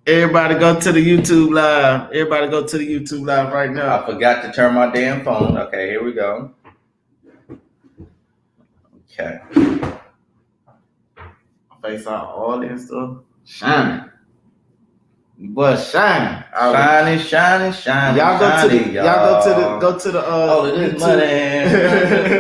Everybody go to the YouTube live. Everybody go to the YouTube live right now. I forgot to turn my damn phone. Okay, here we go. Okay. Face out all this stuff. Shining. But shining. Shining. Y'all go to the y'all. go to the all of this money. Hey,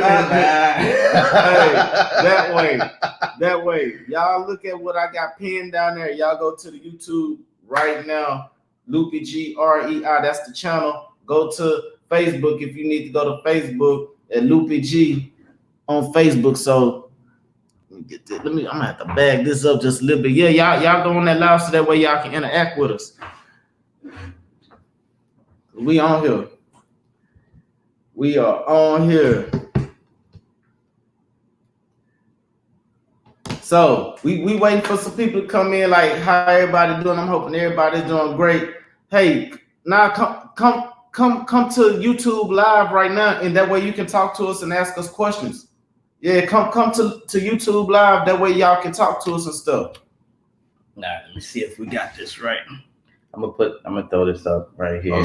that way. Y'all look at what I got pinned down there. Y'all go to the YouTube right now. Lupi GREI. That's the channel. Go to Facebook if you need to go to Facebook at Lupi G on Facebook. So I'm gonna have to bag this up just a little bit. Yeah, y'all go on that live so that way y'all can interact with us. We on here. We are on here. So we waiting for some people to come in. Like, how everybody doing? I'm hoping everybody's doing great. Hey, now come to YouTube live right now, and that way you can talk to us and ask us questions. Yeah, come to YouTube live. That way y'all can talk to us and stuff. Nah, let me see if we got this right. I'm gonna throw this up right here.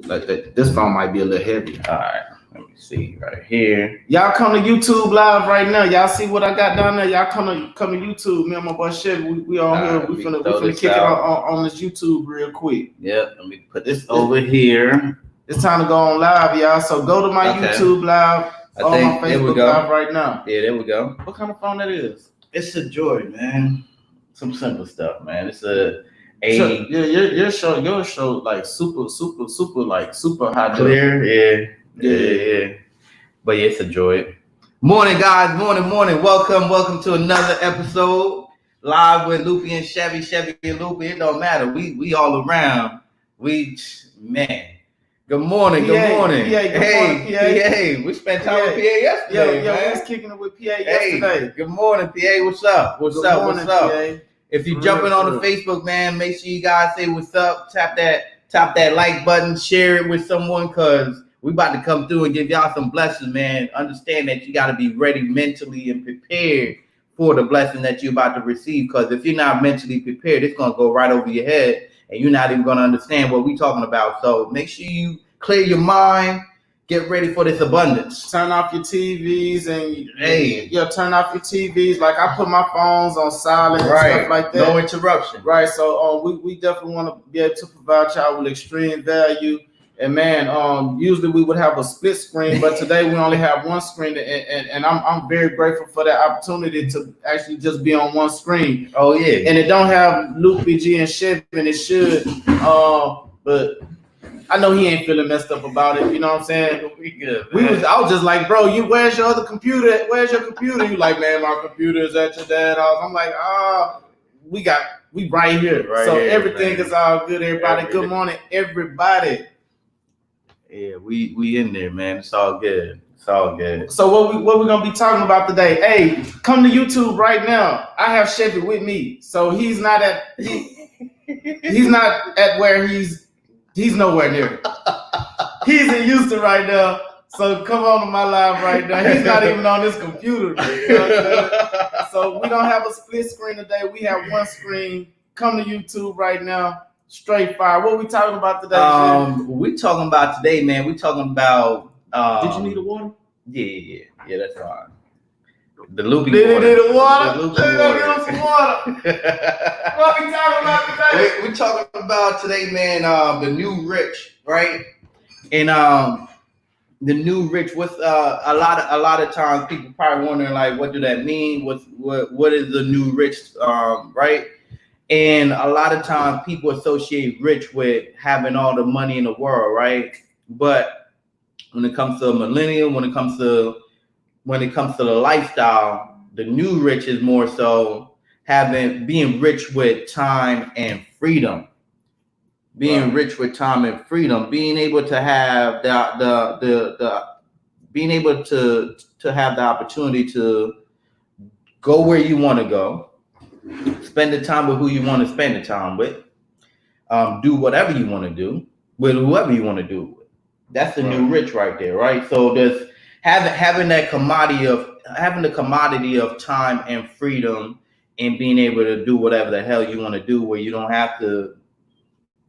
Like that. This phone might be a little heavy. All right, let me see right here. Y'all come to YouTube live right now. Y'all see what I got down there. Y'all come to YouTube. Me and my boy Shevy, we on here. We finna kick it on this YouTube real quick. Yep. Let me put this over here. It's time to go on live, y'all. So go to my YouTube live. On my Facebook live right now. Yeah, there we go. What kind of phone that is? It's a Joy, man. Some simple stuff, man. It's your show like super high clear. Yeah. But yeah, it's a Joy. Morning, guys. Morning. Welcome to another episode live with Lupi and Chevy and Lupi. It don't matter. We all around. Man. Good morning. Hey, we spent time with PA yesterday. Yeah, we was kicking it with PA yesterday. Good morning, PA. What's up? What's up? PA. If you're jumping on the Facebook, man, make sure you guys say what's up. Tap that like button, share it with someone, cause we about to come through and give y'all some blessings, man. Understand that you got to be ready mentally and prepared for the blessing that you're about to receive. Cause if you're not mentally prepared, it's gonna go right over your head. And you're not even going to understand what we're talking about. So make sure you clear your mind, get ready for this abundance. Turn off your TVs and turn off your TVs. Like I put my phones on silent and stuff like that. No interruption. Right. So we definitely want to be able to provide y'all with extreme value. And man, usually we would have a split screen, but today we only have one screen, and I'm very grateful for that opportunity to actually just be on one screen. Oh yeah, and it don't have Lupi G and Shevy, and it should. But I know he ain't feeling messed up about it. You know what I'm saying? We good. I was just like, bro, where's your other computer? Where's your computer? You like, man, my computer is at your dad's house. I'm like, we right here. Right so here, everything is all good. Everybody, good morning, everybody. Yeah, we in there, man. It's all good. So what we gonna be talking about today? Hey, come to YouTube right now. I have Shevy with me, so he's not at where he's nowhere near. He's in Houston right now, so come on to my live right now. He's not even on this computer. You know so we don't have a split screen today. We have one screen. Come to YouTube right now. Straight fire. What are we talking about today? We talking about today, man. We talking about. Did you need a water? Yeah, that's fine. The Lupi water. Need a water? The Lupi water. Give us some water. What are we talking about today? We're talking about today, man. The new rich, right? And the new rich. What's a lot of times people probably wondering like, what do that mean? What is the new rich? Right? And a lot of times people associate rich with having all the money in the world, right? But when it comes to a millennium, when it comes to the lifestyle, the new rich is more so being rich with time and freedom. Being rich with time and freedom, being able to have being able to have the opportunity to go where you want to go. Spend the time with who you want to spend the time with. Do whatever you want to do with whoever you want to do it with. That's the new rich right there, right? So there's having the commodity of time and freedom, and being able to do whatever the hell you want to do, where you don't have to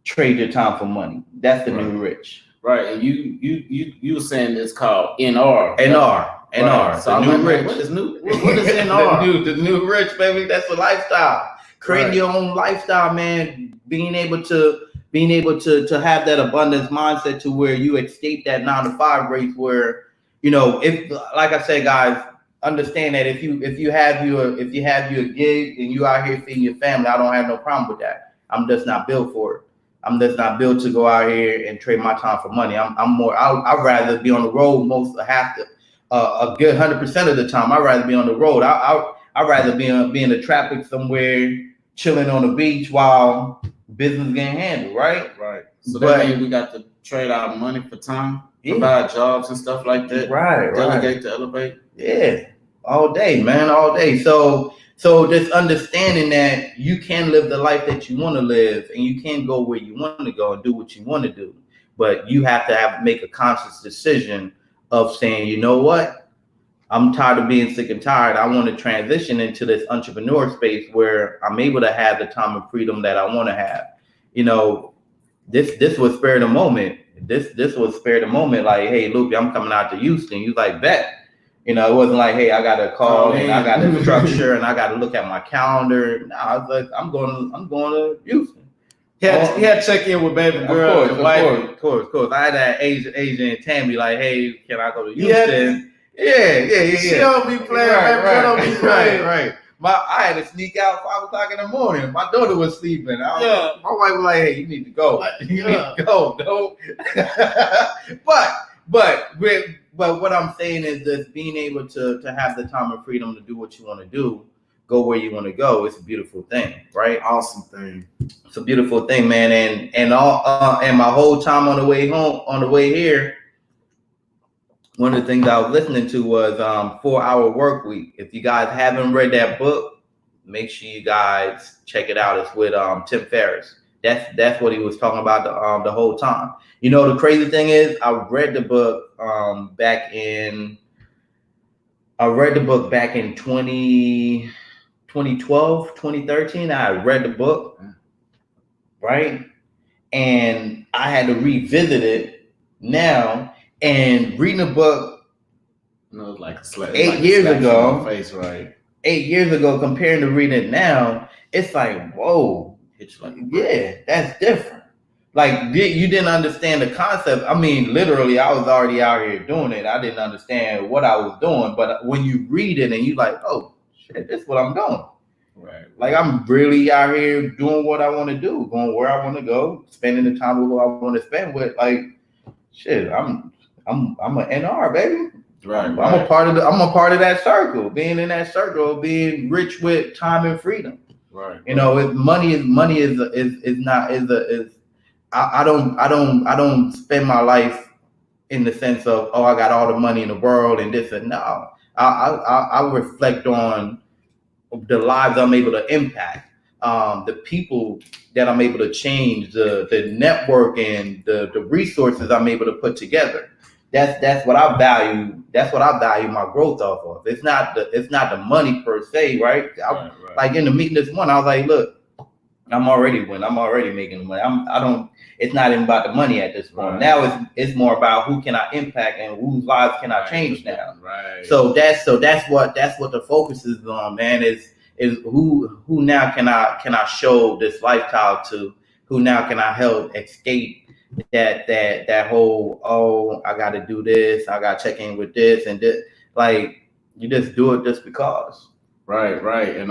trade your time for money. That's the Right. new rich. Right, and you were saying it's called NR. NR. So The I'm new like, man, rich. what is new? What is NR? the new rich, baby. That's a lifestyle. Creating Right. your own lifestyle, man. Being able to have that abundance mindset to where you escape that 9 to 5 race. Where if like I said, guys, understand that if you have your gig and you out here feeding your family, I don't have no problem with that. I'm just not built for it. I'm just not built to go out here and trade my time for money. I'm more. I'd rather be on the road a good 100% of the time. I'd rather be on the road. I'd rather be in the traffic somewhere, chilling on the beach while business getting handled. Right. Right. So that means we got to trade our money for time, provide jobs and stuff like that. Right. Delegate to elevate. Yeah. All day, man. All day. So just understanding that you can live the life that you want to live and you can go where you want to go and do what you want to do. But you have to make a conscious decision of saying, you know what? I'm tired of being sick and tired. I want to transition into this entrepreneur space where I'm able to have the time and freedom that I want to have. This was spare the moment. This was spare the moment. Like, hey, Lupi, I'm coming out to Houston. You like, bet. It wasn't like, hey, I got to call and I got to structure and I got to look at my calendar. No, I was like, I'm going to Houston. He had to check in with baby girl and wife. Of course. I had that Asian and Tammy like, hey, can I go to Houston? Yeah. She don't be playing, baby girl don't be playing. Right. I had to sneak out 5 o'clock in the morning. My daughter was sleeping. My wife was like, hey, you need to go. You need to go. No. But what I'm saying is that being able to have the time and freedom to do what you want to do, go where you want to go, it's a beautiful thing, right? Awesome thing. It's a beautiful thing, man. And my whole time on the way here, one of the things I was listening to was 4-Hour Work Week. If you guys haven't read that book, make sure you guys check it out. It's with Tim Ferriss. That's what he was talking about the whole time. The crazy thing is, I read the book back in 2012, 2013. I read the book, right? And I had to revisit it now. And reading the book, like 8 years ago, face, right? 8 years ago, comparing to reading it now, it's like, whoa, yeah, that's different. Like, you didn't understand the concept. I mean, literally, I was already out here doing it. I didn't understand what I was doing. But when you read it and you like, oh, shit, this is what I'm doing. Right. Like, I'm really out here doing what I want to do, going where I want to go, spending the time with who I want to spend with. Like, shit, I'm an NR, baby. Right. I'm a part of that circle. Being in that circle, being rich with time and freedom. Right. I don't spend my life in the sense of, oh, I got all the money in the world and this and no. I reflect on the lives I'm able to impact, the people that I'm able to change, the network and the resources I'm able to put together. That's what I value. That's what I value my growth off of. It's not the money per se, right? Right. Like in the meeting this morning, I was like, look, I'm already winning. I'm already making the money. It's not even about the money at this point. Right. Now it's more about who can I impact and whose lives can I change now. Right. So that's what the focus is on, man. Is who now can I show this lifestyle to? Who now can I help escape that whole, oh, I got to do this, I got to check in with this and this. Like, you just do it just because. Right. And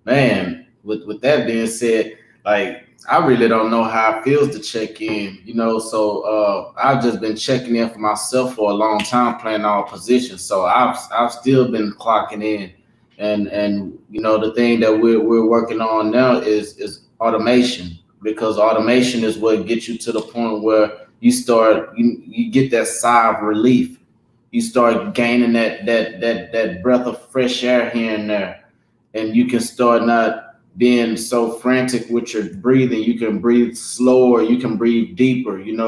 man. With that being said, like, I really don't know how it feels to check in, so I've just been checking in for myself for a long time, playing all positions. So I've still been clocking in, and the thing that we're working on now is automation, because automation is what gets you to the point where you get that sigh of relief. You start gaining that breath of fresh air here and there, and you can start not being so frantic with your breathing. You can breathe slower, you can breathe deeper, and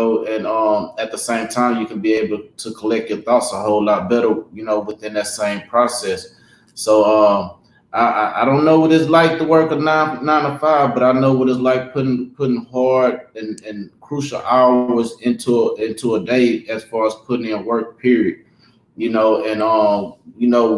at the same time you can be able to collect your thoughts a whole lot better, within that same process. So I don't know what it's like to work a nine to five, but I know what it's like putting hard and crucial hours into a day as far as putting in work. Period. And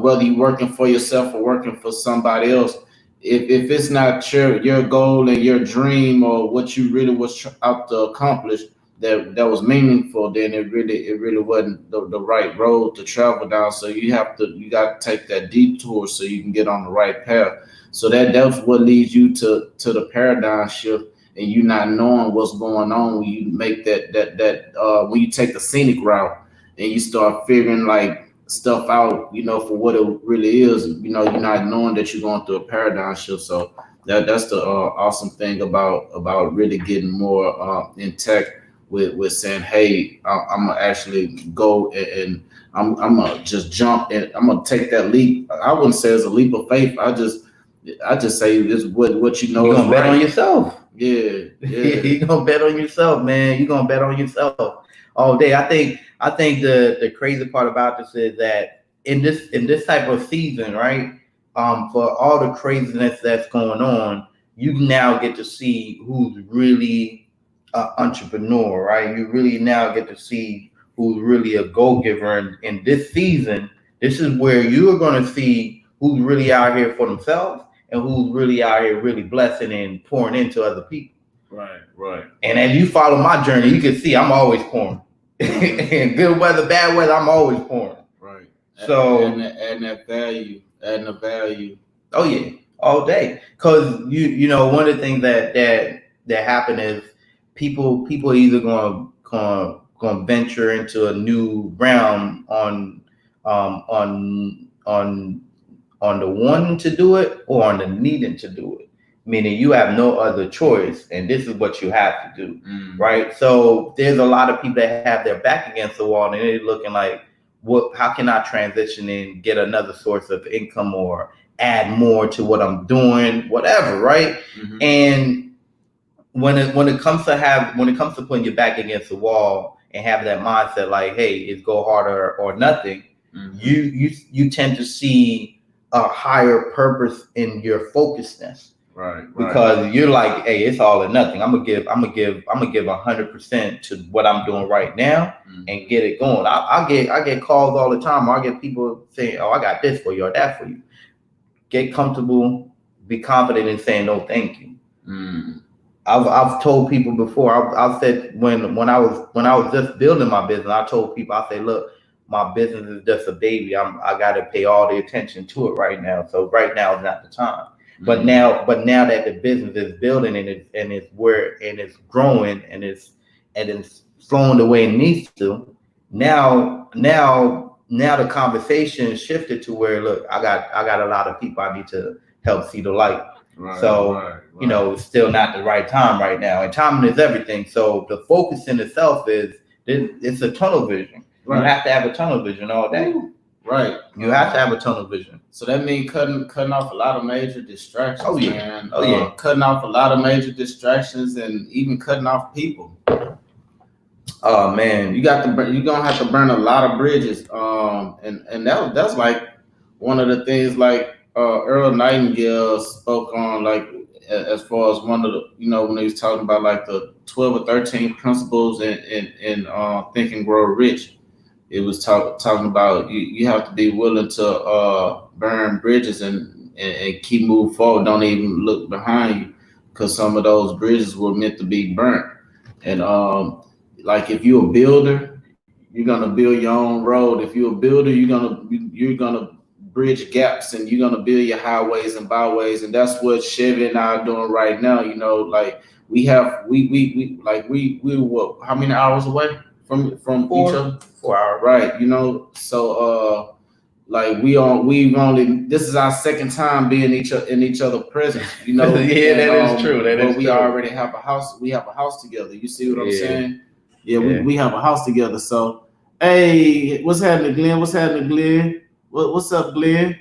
whether you're working for yourself or working for somebody else, if it's not your goal and your dream or what you really was out to accomplish that was meaningful, then it really wasn't the right road to travel down. So you got to take that detour so you can get on the right path. So that's what leads you to the paradigm shift, and you not knowing what's going on when you make that when you take the scenic route and you start figuring like stuff out, for what it really is. You're not knowing that you're going through a paradigm shift. So that's the awesome thing about really getting more in tech with saying, hey, I'm gonna actually go and I'm gonna just jump and I'm gonna take that leap. I wouldn't say it's a leap of faith. I just say this what you know You're is gonna bet right. on yourself. Yeah, You're gonna bet on yourself, man. You're gonna bet on yourself all day. I think the crazy part about this is that in this type of season, right? For all the craziness that's going on, you now get to see who's really an entrepreneur, right? You really now get to see who's really a go giver. In this season, this is where you're gonna see who's really out here for themselves and who's really out here really blessing and pouring into other people. right. And as you follow my journey, you can see I'm always pouring. In good weather, bad weather, I'm always pouring. Right. So Adding that value, adding the value. oh yeah, all day. Cause one of the things that happen is people either gonna venture into a new realm on the wanting to do it or on the needing to do it. Meaning you have no other choice, and this is what you have to do, right? So there's a lot of people that have their back against the wall, and they're looking like, "What? How can I transition and get another source of income or add more to what I'm doing, whatever, right?" And when it comes to putting your back against the wall and have that mindset, like, "Hey, it's go harder or nothing," you tend to see a higher purpose in your focusedness. Right. Because you're like, hey, it's all or nothing. I'm gonna give 100% to what I'm doing right now and get it going. I get calls all the time. I get people saying, "Oh, I got this for you or that for you." Get comfortable, be confident in saying no, thank you. I've told people before. I've said when I was just building my business, I told people, I say, look, my business is just a baby. I got to pay all the attention to it right now. So right now is not the time. But now that the business is building and it's growing and it's flowing the way it needs to, now the conversation shifted to where, look, I got a lot of people I need to help see the light. It's still not the right time right now, and timing is everything. So the focus in itself it's a tunnel vision. You have to have a tunnel vision all day. Right. You have to have a tunnel vision. So that means cutting off a lot of major distractions. Oh yeah. Man. Oh yeah. Cutting off a lot of major distractions and even cutting off people. Oh man, you're gonna have to burn a lot of bridges. And that's like one of the things like Earl Nightingale spoke on, like as far as one of the when he was talking about like the 12 or 13 principles in Think and Grow Rich. It was talking about you have to be willing to burn bridges and keep moving forward. Don't even look behind you, because some of those bridges were meant to be burnt. And like if you're a builder, you're gonna build your own road. If you're a builder, you're gonna bridge gaps and you're gonna build your highways and byways. And that's what Chevy and I are doing right now. Like we what? How many hours away from each other? 4 hours. Right. So like this is our second time being in each other presence. Yeah, and, that is true. But we already have a house. We have a house together. You see what I'm saying? Yeah. We have a house together. So hey, what's happening, Glenn? What's happening, Glenn? What's up, Glenn?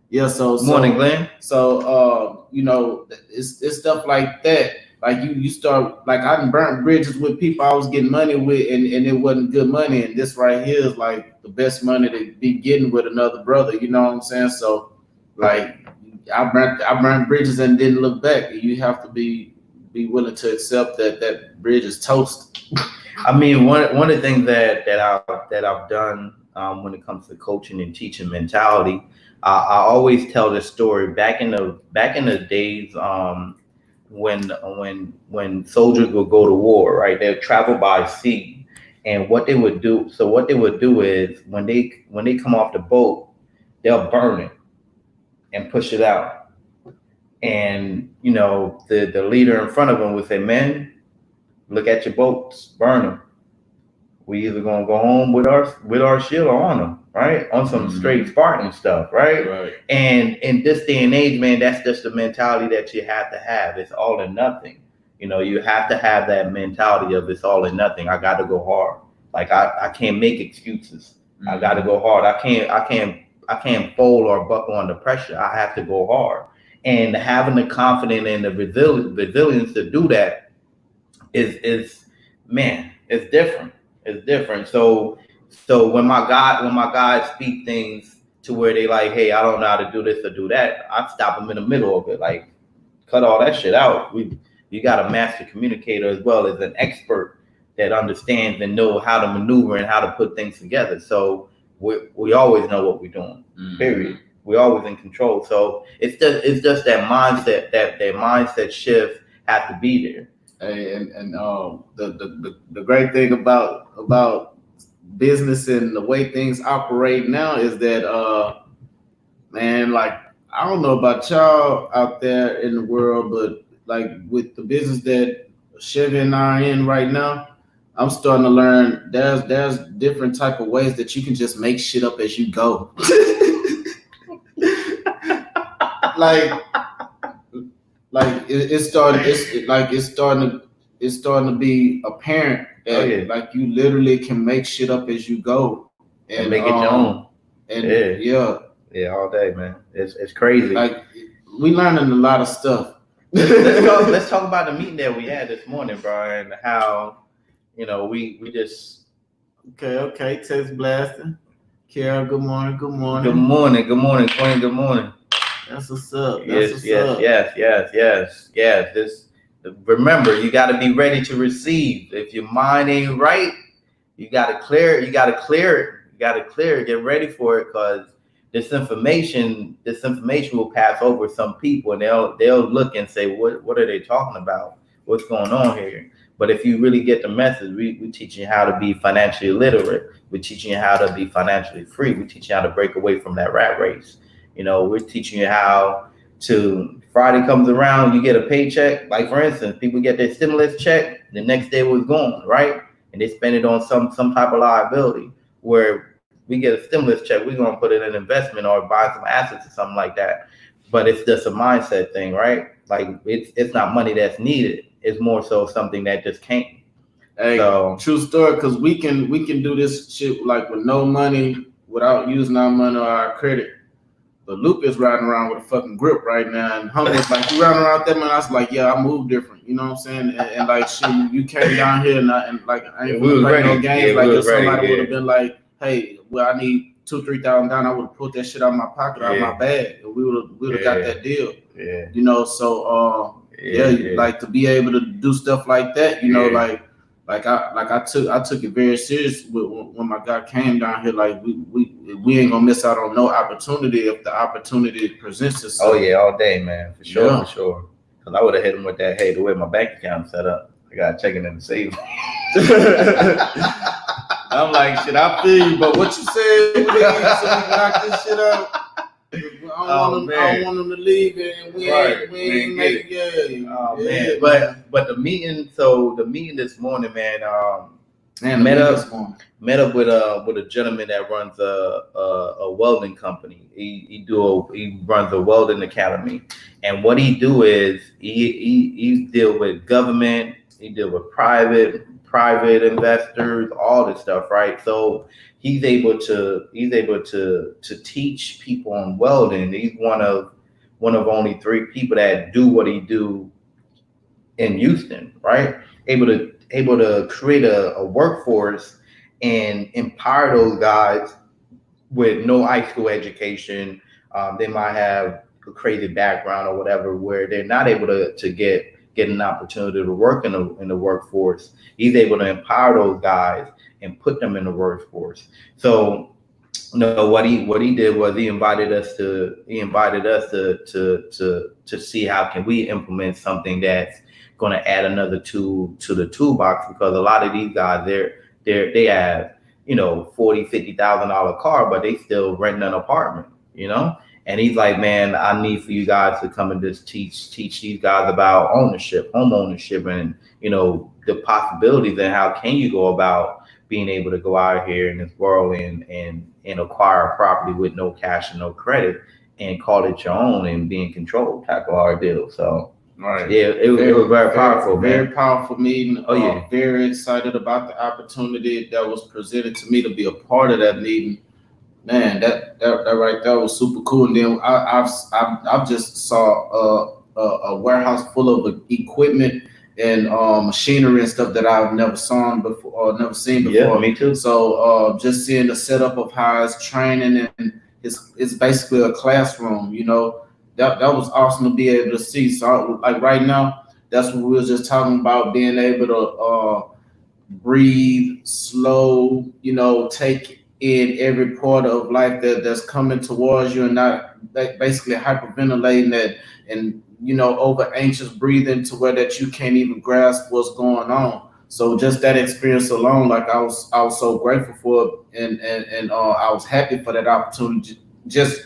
Yeah. So morning, Glenn. So it's stuff like that. Like you start, like I done burnt bridges with people I was getting money with, and it wasn't good money. And this right here is like the best money to be getting with another brother. You know what I'm saying? So like I burnt bridges and didn't look back. You have to be willing to accept that bridge is toast. I mean, one of the things that I've done when it comes to coaching and teaching mentality, I always tell this story back in the days when soldiers would go to war, right? They'd travel by sea, and what they would do. So what they would do is when they come off the boat, they'll burn it and push it out, and the leader in front of them would say, "Men, look at your boats, burn them. We either gonna go home with our shield or on them, right? On some straight Spartan stuff, right? Right. And in this day and age, man, that's just the mentality that you have to have. It's all or nothing. You have to have that mentality of it's all or nothing. I got to go hard. Like I can't make excuses. I got to go hard. I can't fold or buckle under pressure. I have to go hard. And having the confidence and the resilience to do that is man, it's different. It's different. So when my guys speak things to where they like, hey, I don't know how to do this or do that, I stop them in the middle of it. Like, cut all that shit out. You got a master communicator as well as an expert that understands and know how to maneuver and how to put things together. So we always know what we're doing. Period. We're always in control. So it's just that mindset shift has to be there. Hey, and the great thing about business and the way things operate now is that man, like, I don't know about y'all out there in the world, but like with the business that Shevy and I are in right now, I'm starting to learn there's different type of ways that you can just make shit up as you go. It's starting to be apparent that like you literally can make shit up as you go and make it your own. And yeah, all day, man. It's crazy. Like, we learning a lot of stuff. Let's talk about the meeting that we had this morning, Brian. How we just okay. Text blasting. Carol, good morning. Good morning, Queen. Good morning. That's what's up. Yes. Remember, you got to be ready to receive. If your mind ain't right, you got to clear it. You got to clear it. Get ready for it, because this information will pass over some people, and they'll look and say, what are they talking about? What's going on here? But if you really get the message, we teaching you how to be financially literate. We're teaching you how to be financially free. We teach you how to break away from that rat race. We're teaching you how to, Friday comes around, you get a paycheck. Like, for instance, people get their stimulus check, the next day was gone, right? And they spend it on some type of liability. Where we get a stimulus check, we're going to put it in investment or buy some assets or something like that. But it's just a mindset thing, right? Like, it's not money that's needed. It's more so something that just came. Hey, so, true story, because we can do this shit like with no money, without using our money or our credit. But Lupi is riding around with a fucking grip right now, and Humble was like, you riding around with that man? I was like, yeah, I move different. You know what I'm saying? And like, shit, you came down here and like, I ain't playing no games. Like, if somebody would have been like, hey, well, I need $2,000-3,000 down, I would have pulled that shit out of my pocket, out of my bag, and we would have got that deal. Yeah. So like, to be able to do stuff like that, like I took it very serious when my guy came down here. Like, we ain't gonna miss out on no opportunity if the opportunity presents itself. Oh yeah, all day, man, for sure. Because I would have hit him with that. Hey, the way my bank account set up, I got checking in the safe. I'm like, shit, I feel you, but what you said, we can knock this shit up. I don't want them to leave, and we ain't make it. Man. But the meeting. So the meeting this morning, man. Met up with a gentleman that runs a welding company. He runs a welding academy, and what he do is he deal with government. He deal with private investors, all this stuff, right? So he's able to teach people on welding. He's one of only 3 people that do what he do in Houston, right? Able to create a workforce and empower those guys with no high school education. They might have crazy background or whatever, where they're not able to get an opportunity to work in the workforce. He's able to empower those guys and put them in the workforce. So no, what he did was he invited us to see how can we implement something that's going to add another tool to the toolbox, because a lot of these guys they have, $40,000-$50,000 car, but they still renting an apartment, and he's like, man, I need for you guys to come and just teach these guys about ownership, home ownership, and the possibilities, and how can you go about being able to go out here in this world and acquire a property with no cash and no credit and call it your own and be in control type of hard deal. So Right. yeah, it was very powerful, man. Very powerful meeting. Oh yeah. Very excited about the opportunity that was presented to me to be a part of that meeting. Man, that right there was super cool. And then I've just saw a warehouse full of equipment and machinery and stuff that I've never seen before. Yeah, me too. So just seeing the setup of how it's training, and it's basically a classroom. That was awesome to be able to see. So like right now, that's what we were just talking about, being able to breathe, slow, take in every part of life that's coming towards you, and not basically hyperventilating that, and over anxious breathing to where that you can't even grasp what's going on. So just that experience alone, like I was so grateful for it, and I was happy for that opportunity, just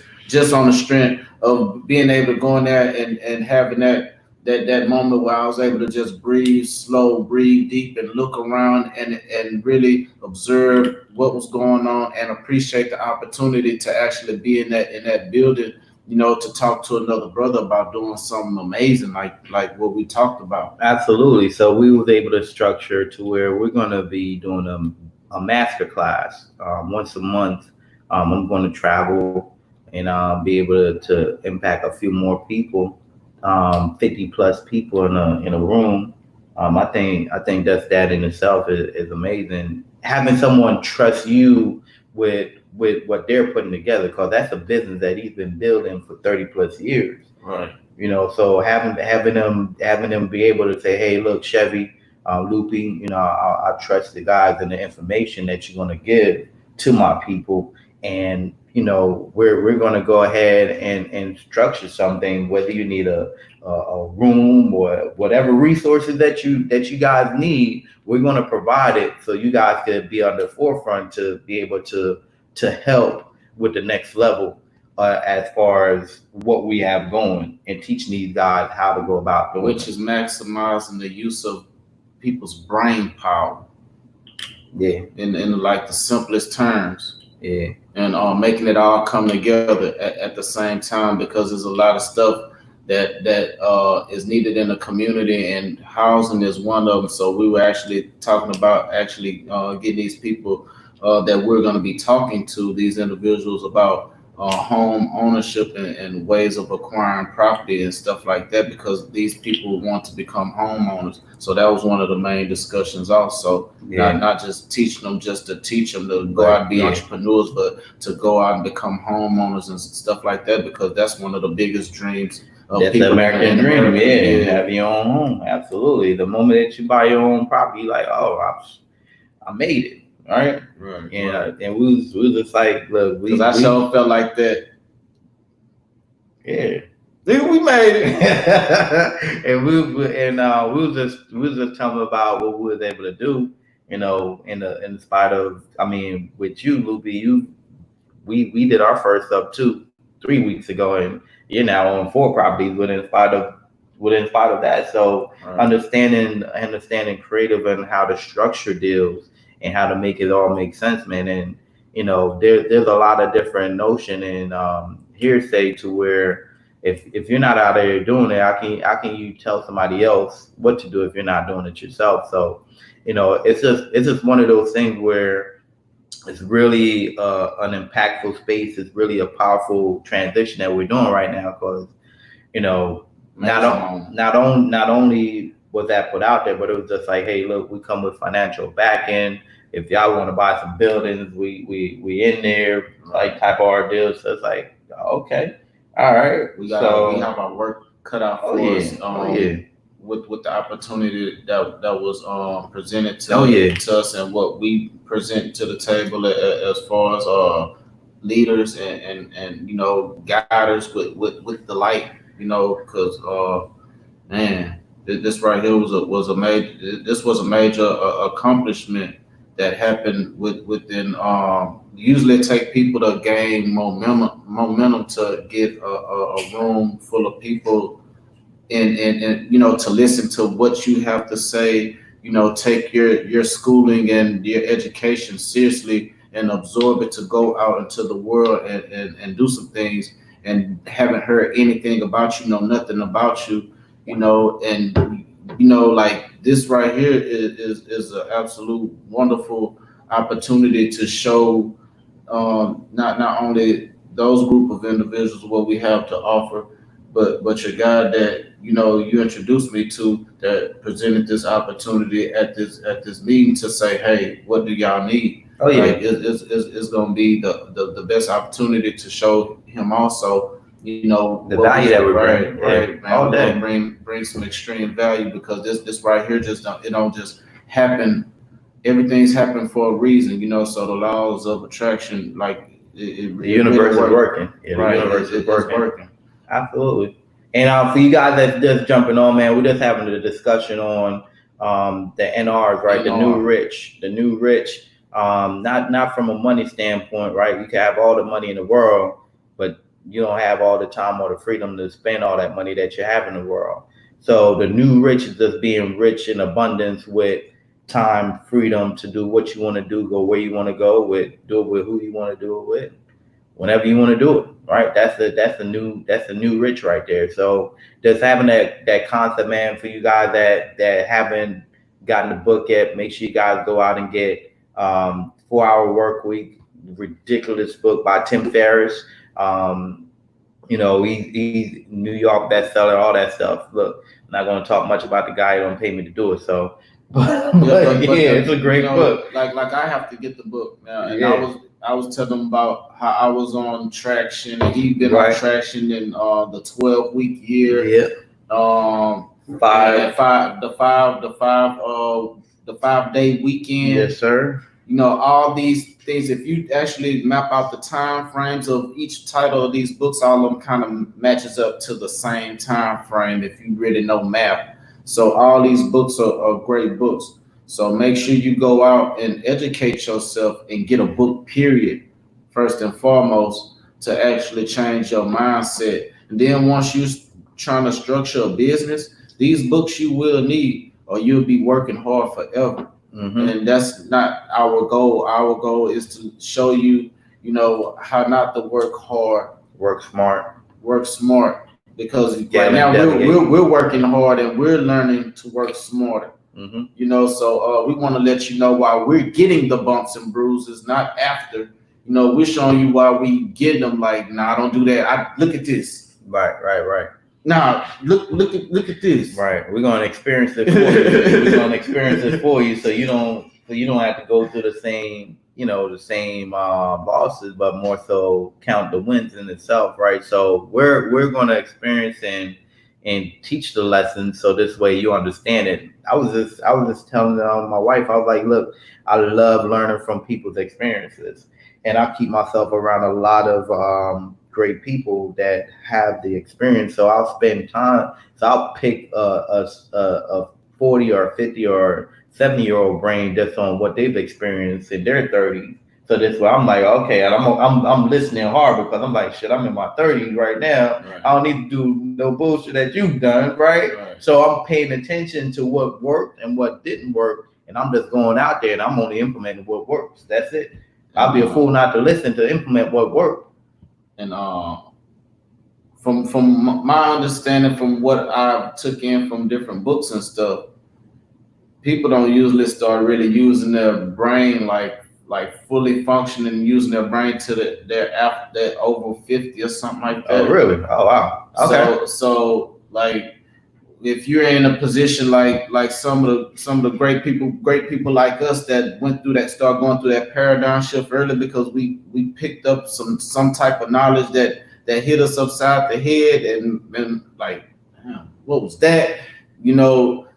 on the strength of being able to go in there and having that moment where I was able to just breathe slow, breathe deep, and look around and really observe what was going on, and appreciate the opportunity to actually be in that building, to talk to another brother about doing something amazing like what we talked about. Absolutely. So we was able to structure to where we're going to be doing a master class once a month. I'm going to travel and be able to impact a few more people, 50 plus people in a room. I think that in itself is amazing. Having someone trust you with what they're putting together, because that's a business that he's been building for 30 plus years. Right. So having them be able to say, hey, look, Chevy, Lupi, I trust the guys and the information that you're going to give to my people, and we're going to go ahead and structure something, whether you need a room or whatever resources that you guys need, we're going to provide it, so you guys could be on the forefront to be able to help with the next level, as far as what we have going, and teaching these guys how to go about doing Which is maximizing the use of people's brain power. Yeah. In like the simplest terms. Yeah. And making it all come together at the same time, because there's a lot of stuff that is needed in the community, and housing is one of them. So we were actually talking about getting these people that we're going to be talking to, these individuals, about home ownership and ways of acquiring property and stuff like that, because these people want to become homeowners. So that was one of the main discussions also. Yeah. Not just teaching them just to teach them to go out and be entrepreneurs, but to go out and become homeowners and stuff like that, because that's one of the biggest dreams of that's people. The American dream. Yeah, have your own home. Absolutely. The moment that you buy your own property, you're like, oh, I made it. Right. And we was just like, look, because I sure felt like that. Yeah. Nigga, we made it. And we was just telling about what we was able to do, in spite of, with you, Lupi, we did our first up 3 weeks ago, and you're now on 4 properties within spite of that. So understanding creative and how to structure deals and how to make it all make sense, man. And there's a lot of different notion and hearsay to where if you're not out there doing it, how can you tell somebody else what to do if you're not doing it yourself? So it's just one of those things where it's really an impactful space. It's really a powerful transition that we're doing right now, because not only was that put out there, but it was just like, hey, look, we come with financial backing. If y'all want to buy some buildings, we in there, like type of our deals. So it's like, okay, All right. We So have our work cut out oh for yeah. us. Oh yeah. With the opportunity that was presented Oh yeah. to us and what we present to the table as far as leaders and guiders with the light, because man, this right here was a major this was a major accomplishment that happened within usually it take people to gain momentum to get a room full of people and to listen to what you have to say, take your schooling and your education seriously and absorb it to go out into the world and do some things and haven't heard anything about you, know nothing about you, and like this right here is an absolute wonderful opportunity to show not only those group of individuals what we have to offer, but your guy that you introduced me to that presented this opportunity at this meeting to say, hey, what do y'all need? Oh yeah. Like it's gonna be the best opportunity to show him also, The what value we that we right, bring. Yeah. right, man. All We're day. gonna bring some extreme value because this right here just don't just happen. Everything's happened for a reason, so the laws of attraction, like The universe really is working. Yeah, the right, universe is it's working. working. Absolutely. And for you guys that's just jumping on, man, we're just having a discussion on the NRs, right? The new rich. Not from a money standpoint, right? You can have all the money in the world, but you don't have all the time or the freedom to spend all that money that you have in the world. So the new rich is just being rich in abundance with time, freedom to do what you want to do, go where you want to go with, do it with who you want to do it with, whenever you want to do it, right? That's a new rich right there. So just having that concept, man, for you guys that haven't gotten the book yet, make sure you guys go out and get 4 Hour Work Week, ridiculous book by Tim Ferriss. He's New York bestseller, all that stuff. Look, I'm not going to talk much about the guy who don't pay me to do it. So, but it's a great book. Like I have to get the book now, and Yeah. I was telling him about how I was on traction, and he'd been Right. on traction in the 12-week year. Yeah. The 5-day weekend. Yes, sir. All these things. If you actually map out the time frames of each title of these books, all of them kind of matches up to the same time frame. If you really know math, so all these books are great books. So make sure you go out and educate yourself and get a book. Period. First and foremost, to actually change your mindset, and then once you trying to structure a business, these books you will need, or you'll be working hard forever. Mm-hmm. And that's not our goal. Our goal is to show you, how not to work hard, work smart. Because right now we're working hard and we're learning to work smarter. Mm-hmm. So we want to let you know why we're getting the bumps and bruises, not after. We're showing you why we get them. Like, nah, don't do that. Look at this. Right. Now look at this. Right. We're gonna experience it for you. We're gonna experience it for you, so you don't have to go through the same losses, but more so count the wins in itself, right? So we're gonna experience and teach the lessons, so this way you understand it. I was just telling my wife, I was like, look, I love learning from people's experiences, and I keep myself around a lot of great people that have the experience. So I'll spend time. So I'll pick a 40 or 50 or 70-year-old brain just on what they've experienced in their 30s. So this way I'm like, okay, and I'm listening hard because I'm like, shit, I'm in my 30s right now. Right. I don't need to do no bullshit that you've done, right? So I'm paying attention to what worked and what didn't work, and I'm just going out there and I'm only implementing what works. That's it. I'll be a fool not to listen to implement what worked. And from my understanding, from what I took in from different books and stuff, people don't usually start really using their brain like fully functioning, using their brain to they're after that over 50 or something like that. Oh, really? Oh, wow. Okay. So like, if you're in a position like some of the great people like us that went through that, start going through that paradigm shift early, because we picked up some type of knowledge that that hit us upside the head and like, damn, what was that? You know,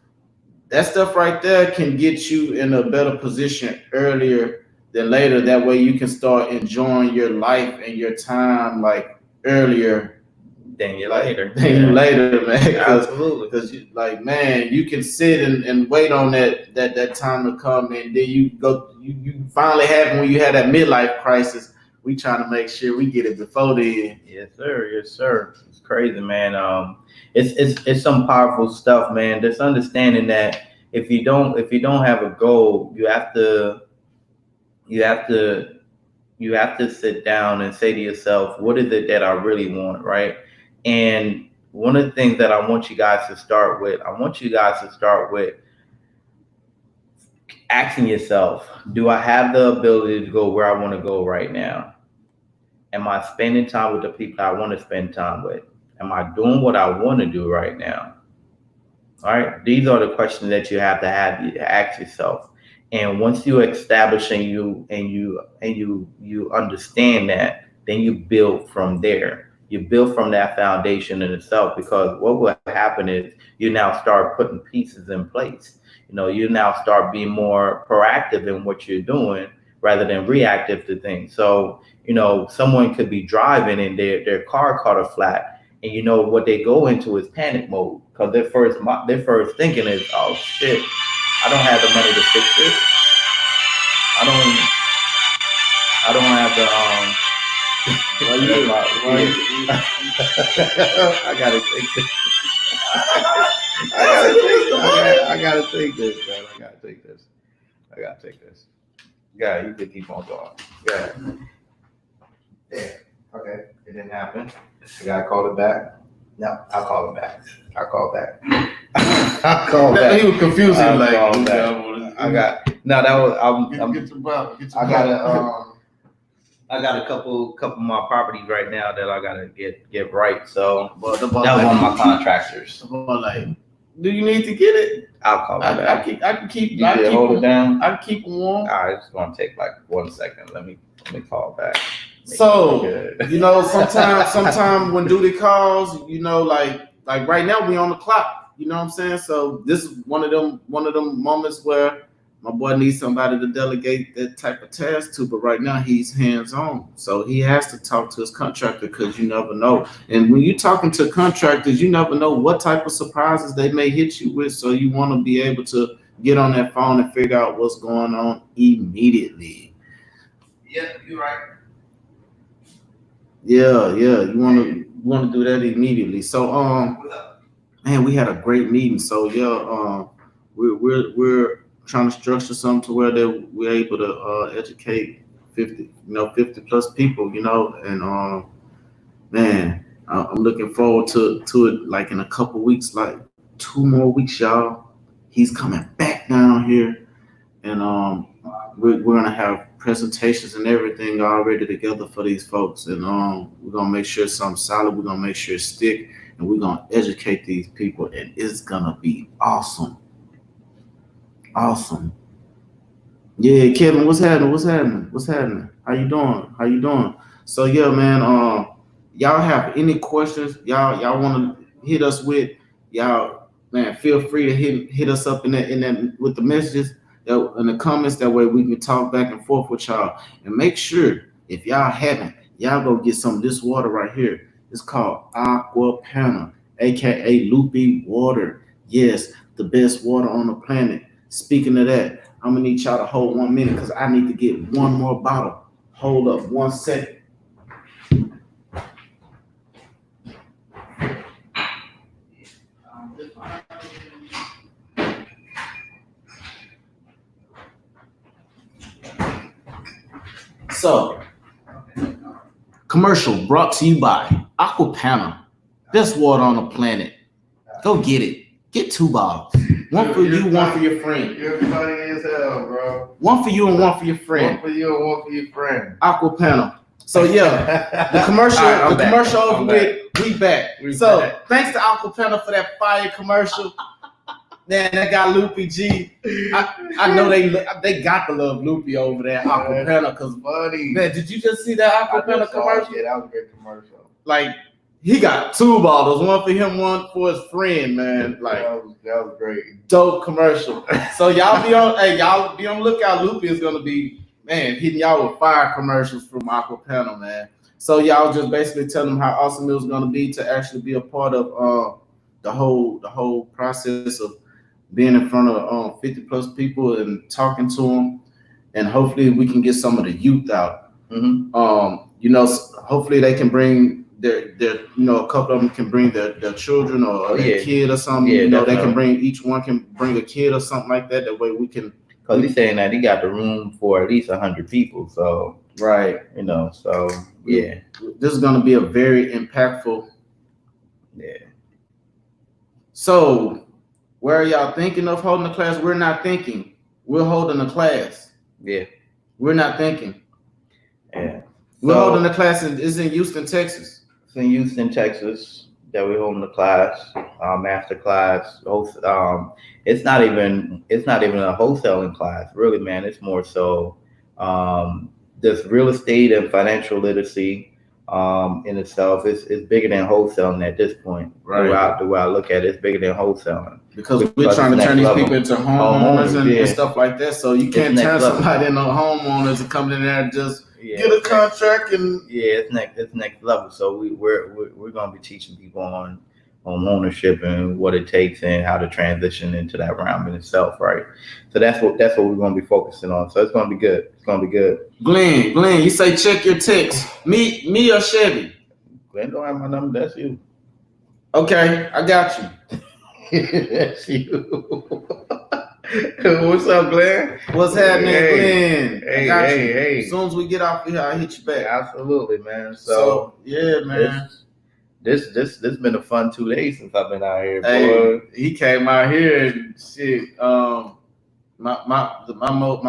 that stuff right there can get you in a better position earlier than later. That way you can start enjoying your life and your time like earlier Then you later. than you later, man. Absolutely. Because you like, man, you can sit and wait on that time to come, and then you finally have it when you had that midlife crisis. We trying to make sure we get it before then. Yes, sir. Yes, sir. It's crazy, man. It's some powerful stuff, man. Just understanding that if you don't have a goal, you have to sit down and say to yourself, what is it that I really want, right? And one of the things that I want you guys to start with asking yourself, do I have the ability to go where I want to go right now? Am I spending time with the people I want to spend time with? Am I doing what I want to do right now? All right. These are the questions that you have to ask yourself. And once you establish and you understand that, then you build from there. You build from that foundation in itself, because what will happen is you now start putting pieces in place. You now start being more proactive in what you're doing rather than reactive to things. So, someone could be driving and their car caught a flat, and what they go into is panic mode, because their first thinking is, oh shit, I don't have the money to fix this. I don't have the I gotta take this. I gotta take this, man. I gotta take this. Yeah, you can keep on going. Yeah. Yeah. Okay. It didn't happen. I gotta call it back. No, I'll call it back. I'll call back. He was confused. I got a couple of my properties right now that I gotta get right. So that was one of my contractors. Like, do you need to get it? I'll call it back. I can keep. You can hold it down. I can keep them warm. All right, it's gonna take like 1 second. Let me call back. So sometimes when duty calls, like right now we on the clock. You know what I'm saying? So this is one of them moments where my boy needs somebody to delegate that type of task to, but right now he's hands-on. So he has to talk to his contractor, because you never know. And when you're talking to contractors, you never know what type of surprises they may hit you with. So you want to be able to get on that phone and figure out what's going on immediately. Yeah, you're right. Yeah. You want to do that immediately. So man, we had a great meeting. So we're trying to structure something to where we're able to educate 50 plus people, and man, I'm looking forward to it, like in a couple weeks, like 2 more weeks, y'all. He's coming back down here, and we're gonna have presentations and everything already together for these folks, and we're gonna make sure it's something solid. We're gonna make sure it stick, and we're gonna educate these people, and it's gonna be awesome. Awesome. Yeah, Kevin, what's happening? How you doing? So yeah, man, y'all have any questions y'all want to hit us with, y'all, man, feel free to hit us up in that with the messages in the comments. That way we can talk back and forth with y'all. And make sure, if y'all haven't, y'all go get some of this water right here. It's called Aqua Panna, aka Lupi water. Yes, the best water on the planet. Speaking of that, I'm gonna need y'all to hold 1 minute, because I need to get one more bottle. Hold up 1 second. So, commercial brought to you by Aqua Panna, best water on the planet. Go get it. Get 2 bottles. One for you, one for your friend. You're funny as hell, bro. One for you and one for your friend. One for you and one for your friend. Aqua Panna. So yeah, the commercial over with. We back. Thanks to Aqua Panna for that fire commercial. Man, that got Lupi G. I know they got to love Lupi over there, Aqua Panna, because funny. Man, did you just see that Aqua Panna commercial? Yeah, that was a great commercial. like he got 2 bottles, one for him, one for his friend, man. Like that was great. Dope commercial. So y'all be on lookout. Lupi is gonna be, man, hitting y'all with fire commercials from Aqua Panel, man. So y'all just basically tell them how awesome it was gonna be to actually be a part of the whole process of being in front of 50 plus people and talking to them, and hopefully we can get some of the youth out. Hopefully they can bring their a couple of them can bring their children or their kid or something. Yeah, they can bring, each one can bring a kid or something like that. That way we can. Because he's saying that he got the room for at least 100 people. So right, so yeah, this is going to be a very impactful. Yeah. So, where are y'all thinking of holding the class? We're not thinking. We're holding the class. Yeah. We're not thinking. Yeah. We're holding the class it's in Houston, Texas. It's in Houston, Texas that we're holding the class, master class. It's not even a wholesaling class, really, man. It's more so just real estate and financial literacy in itself. It's bigger than wholesaling at this point. Right. The way I look at it, it's bigger than wholesaling. Because we're trying to turn these people into homeowners and stuff like that. So you can't turn somebody into homeowners and come in there and just get a contract and it's next level. So we're gonna be teaching people on ownership and what it takes and how to transition into that realm in itself, right? So that's what we're gonna be focusing on. So it's gonna be good. It's gonna be good. Glenn, you say check your text. Me or Chevy? Glenn don't have my number. That's you. Okay, I got you. That's you. What's up, Glenn? What's happening, Glenn? Hey. As soon as we get off here, I'll hit you back. Absolutely, man. So yeah, man. This been a fun 2 days since I've been out here, boy. Hey, he came out here and shit. My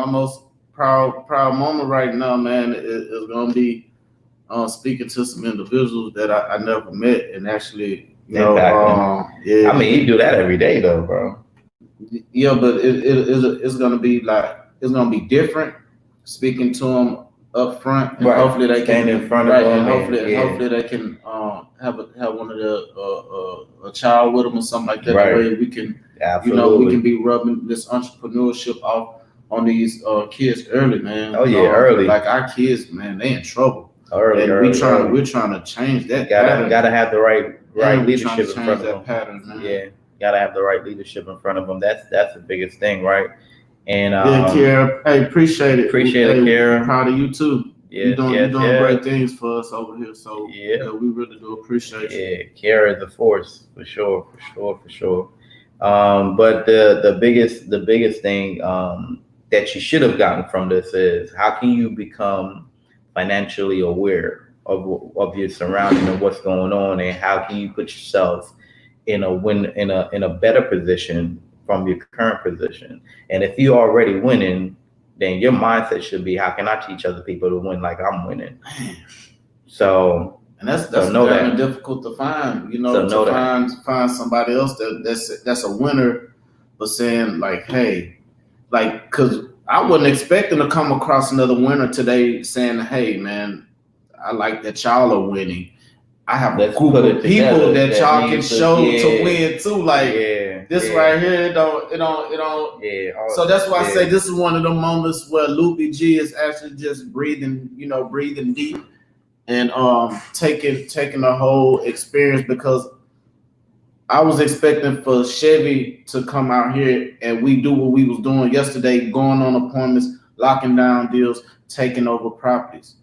most proud moment right now, man, is gonna be speaking to some individuals that I never met and actually, yeah. I mean, you do that every day, though, bro. Yeah, but it's gonna be different. Speaking to them up front, and hopefully they can in front of them, and hopefully they can have one of a child with them or something like that. Right. The way we can, we can be rubbing this entrepreneurship off on these kids early, man. Oh yeah, early. Like our kids, man, they in trouble. Early, and we're trying to change that. Gotta have the right leadership in front of them. Pattern, man. Yeah. Gotta have the right leadership in front of them. That's the biggest thing, right? And Kara, hey, appreciate it, Kara. Proud of you too. You're doing great things for us over here. So we really do appreciate you. Yeah, Kara is a force for sure. But the biggest thing that you should have gotten from this is how can you become financially aware of your surrounding and what's going on, and how can you put yourself in a better position from your current position. And if you're already winning, then your mindset should be, how can I teach other people to win like I'm winning? So, and that's kind of difficult to find, find somebody else that's a winner, but saying like, hey, like, cause I wasn't expecting to come across another winner today saying, hey man, I like that y'all are winning. I have a group of people that y'all can show to win too. Like this right here, it don't. Yeah. So that's why I say this is one of the moments where Lupi G is actually just breathing deep and taking the whole experience, because I was expecting for Chevy to come out here and we do what we was doing yesterday, going on appointments, locking down deals, taking over properties.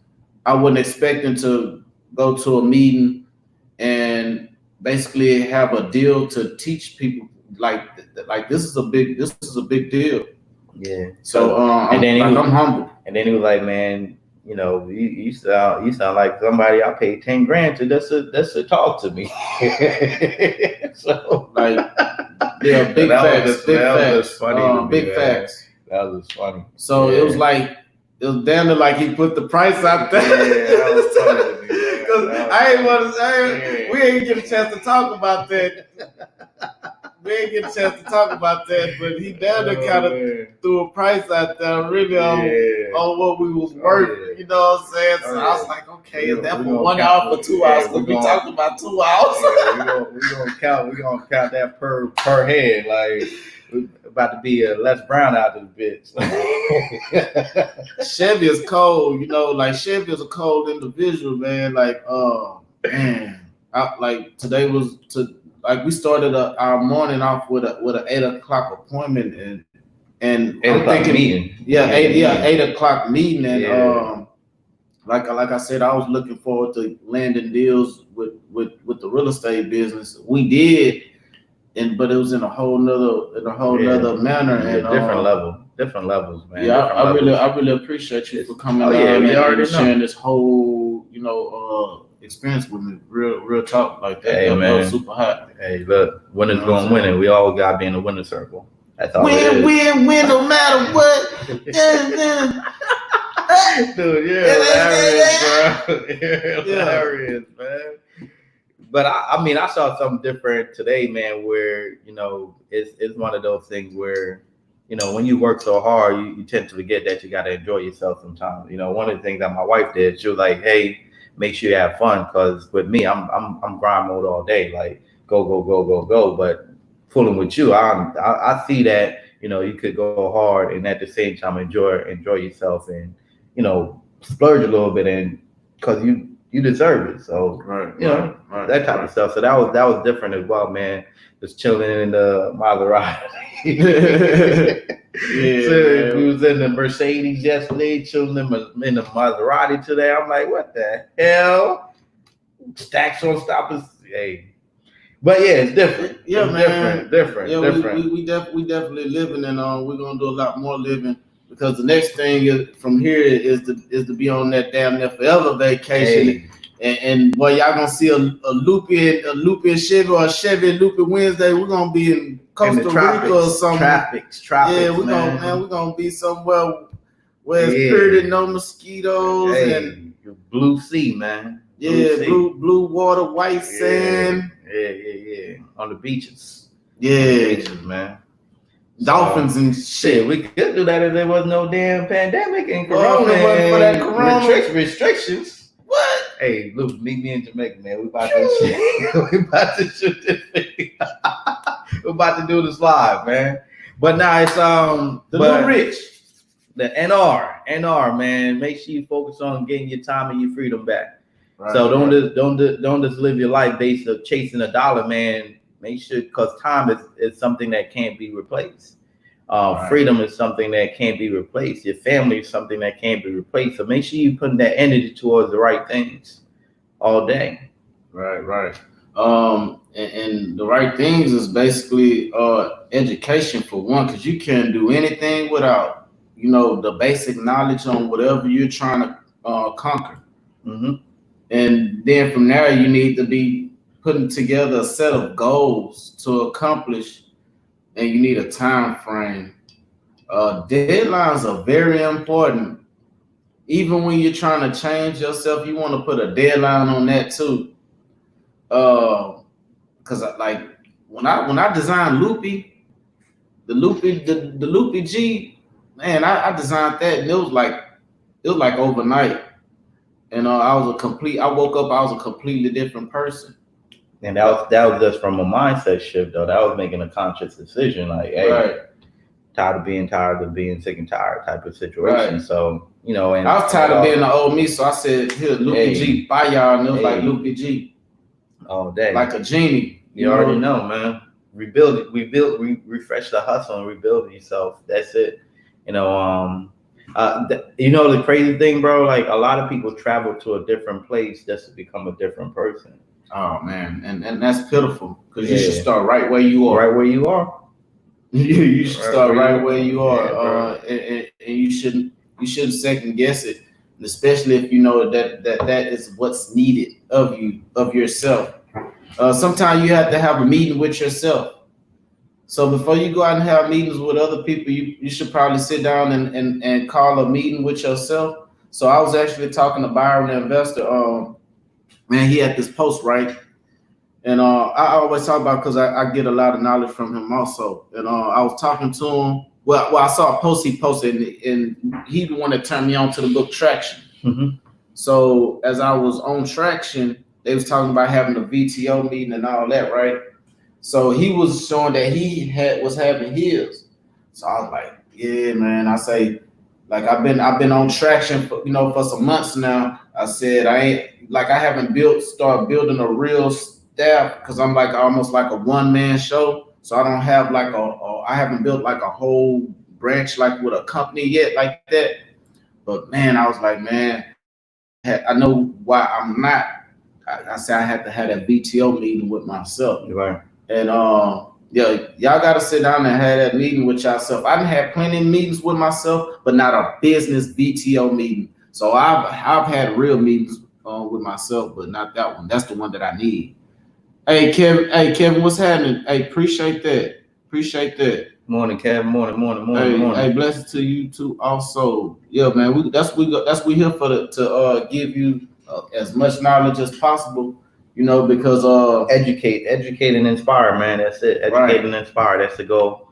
I wasn't expecting to go to a meeting and basically have a deal to teach people like this is a big deal. Yeah. So I'm humble. And then he was like, man, you sound like somebody I paid 10 grand to just to talk to me. So big facts. That was funny. Big facts. That was funny. So it was damn near like he put the price out there. Yeah, that was funny to me. Because we ain't get a chance to talk about that. we ain't get a chance to talk about that, but he down there kind of threw a price out there, really on what we was worth. You know what I'm saying? So I was like, okay, is that for 1 hour for 2 hours? We'll be talking about 2 hours. We're gonna count that per head. Like we're about to be a Les Brown out of this bitch. Shevy is cold, you know. Like Shevy is a cold individual, man. Like, man, like today was we started our morning off with a 8 o'clock appointment and 8 o'clock meeting. Yeah, 8 o'clock meeting, and like I said, I was looking forward to landing deals with the real estate business. We did, but it was in a whole nother manner and different levels, man. Yeah, I really appreciate you for coming down and sharing this whole experience with me. Real talk like that. Hey, man. Was super hot. Hey, look, winners going winning. We all got to be in the winner circle. That's all. Win, no matter what. Dude, hilarious, bro. Hilarious, man. But I mean, I saw something different today, man. Where it's one of those things where when you work so hard, you tend to forget that you got to enjoy yourself sometimes. One of the things that my wife did, she was like, "Hey, make sure you have fun," because with me, I'm grind mode all day, like go. But fooling with you, I see that you could go hard and at the same time enjoy yourself and splurge a little bit, and because you deserve it. So that type of stuff. So that was different as well, man. Just chilling in the Maserati. So we was in the Mercedes yesterday, chilling in the Maserati today. I'm like, what the hell? Stacks on stoppers. Hey. But yeah, it's different. Yeah, it's man. Different. We definitely living, and we're gonna do a lot more living, because the next thing is from here is to be on that damn near forever vacation. Hey. And boy, y'all gonna see a Lupi and Chevy, or a Chevy and Lupi Wednesday. We're gonna be in Costa Rica or something. Tropics. Yeah, we're gonna be somewhere where it's pretty, no mosquitoes, and blue sea, man. Blue water, white sand. Yeah. On the beaches. Yeah, man. Dolphins and shit. We could do that if there was no damn pandemic and corona. For that corona restrictions. What? Hey, Luke, meet me in Jamaica, man. We about to shoot this thing. We're about to do this live, man. But now it's New Rich. The NR, man. Make sure you focus on getting your time and your freedom back. Right, so don't just live your life based on chasing a dollar, man. Make sure, because time is something that can't be replaced. Freedom is something that can't be replaced. Your family is something that can't be replaced. So make sure you put that energy towards the right things all day. Right. And the right things is basically education for one, because you can't do anything without the basic knowledge on whatever you're trying to conquer. Mm-hmm. And then from there, you need to be putting together a set of goals to accomplish, and you need a time frame. Deadlines are very important. Even when you're trying to change yourself, you want to put a deadline on that too. Because like when I designed Lupi, the Lupi G, man, I designed that, and it was like overnight. And I woke up, I was a completely different person. And that was just from a mindset shift, though. That was making a conscious decision, like, hey, tired of being sick and tired type of situation. Right. So, and I was tired of being the old me, so I said, here, Lupi G, bye y'all, and it was like Lupi G. All day. Like a genie. You already know, man. Rebuild it, refresh the hustle and rebuild yourself. That's it. The crazy thing, bro, like a lot of people travel to a different place just to become a different person. Oh man, and that's pitiful, because you should start right where you are. Right where you are. You should start right where you are, and you shouldn't second guess it, especially if you know that is what's needed of yourself. Sometimes you have to have a meeting with yourself. So before you go out and have meetings with other people, you should probably sit down and call a meeting with yourself. So I was actually talking to Byron, the investor. Man, he had this post, right? And I always talk about because I get a lot of knowledge from him also. And I was talking to him. Well, I saw a post he posted, and he the one that turned me on to the book Traction. Mm-hmm. So as I was on Traction, they was talking about having a VTO meeting and all that, right? So he was showing that he was having his. So I was like, yeah, man. I say, like I've been on Traction for for some months now. I said I haven't started building a real staff because I'm like almost like a one-man show. So I don't have like I haven't built like a whole branch like with a company yet like that. But man, I was like, man, I know why I'm not. I said I had to have that VTO meeting with myself. Right. And yeah, y'all gotta sit down and have that meeting with yourself. I done had plenty of meetings with myself, but not a business VTO meeting. So I've had real meetings with myself, but not that one. That's the one that I need. Hey Kevin, what's happening? Hey, appreciate that. Morning, Kevin. Morning. Hey, blessings to you too. Also, yeah, man. We here for to give you as much knowledge as possible. Because educate and inspire, man. That's it. Educate right. And inspire. That's the goal.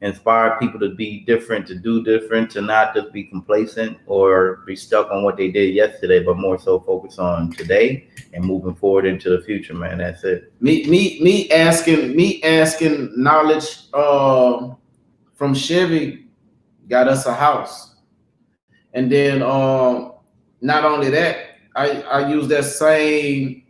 Inspire people to be different, to do different, to not just be complacent or be stuck on what they did yesterday, but more so focus on today and moving forward into the future, man. That's it. Me asking knowledge from Chevy got us a house, and then not only that, I use that same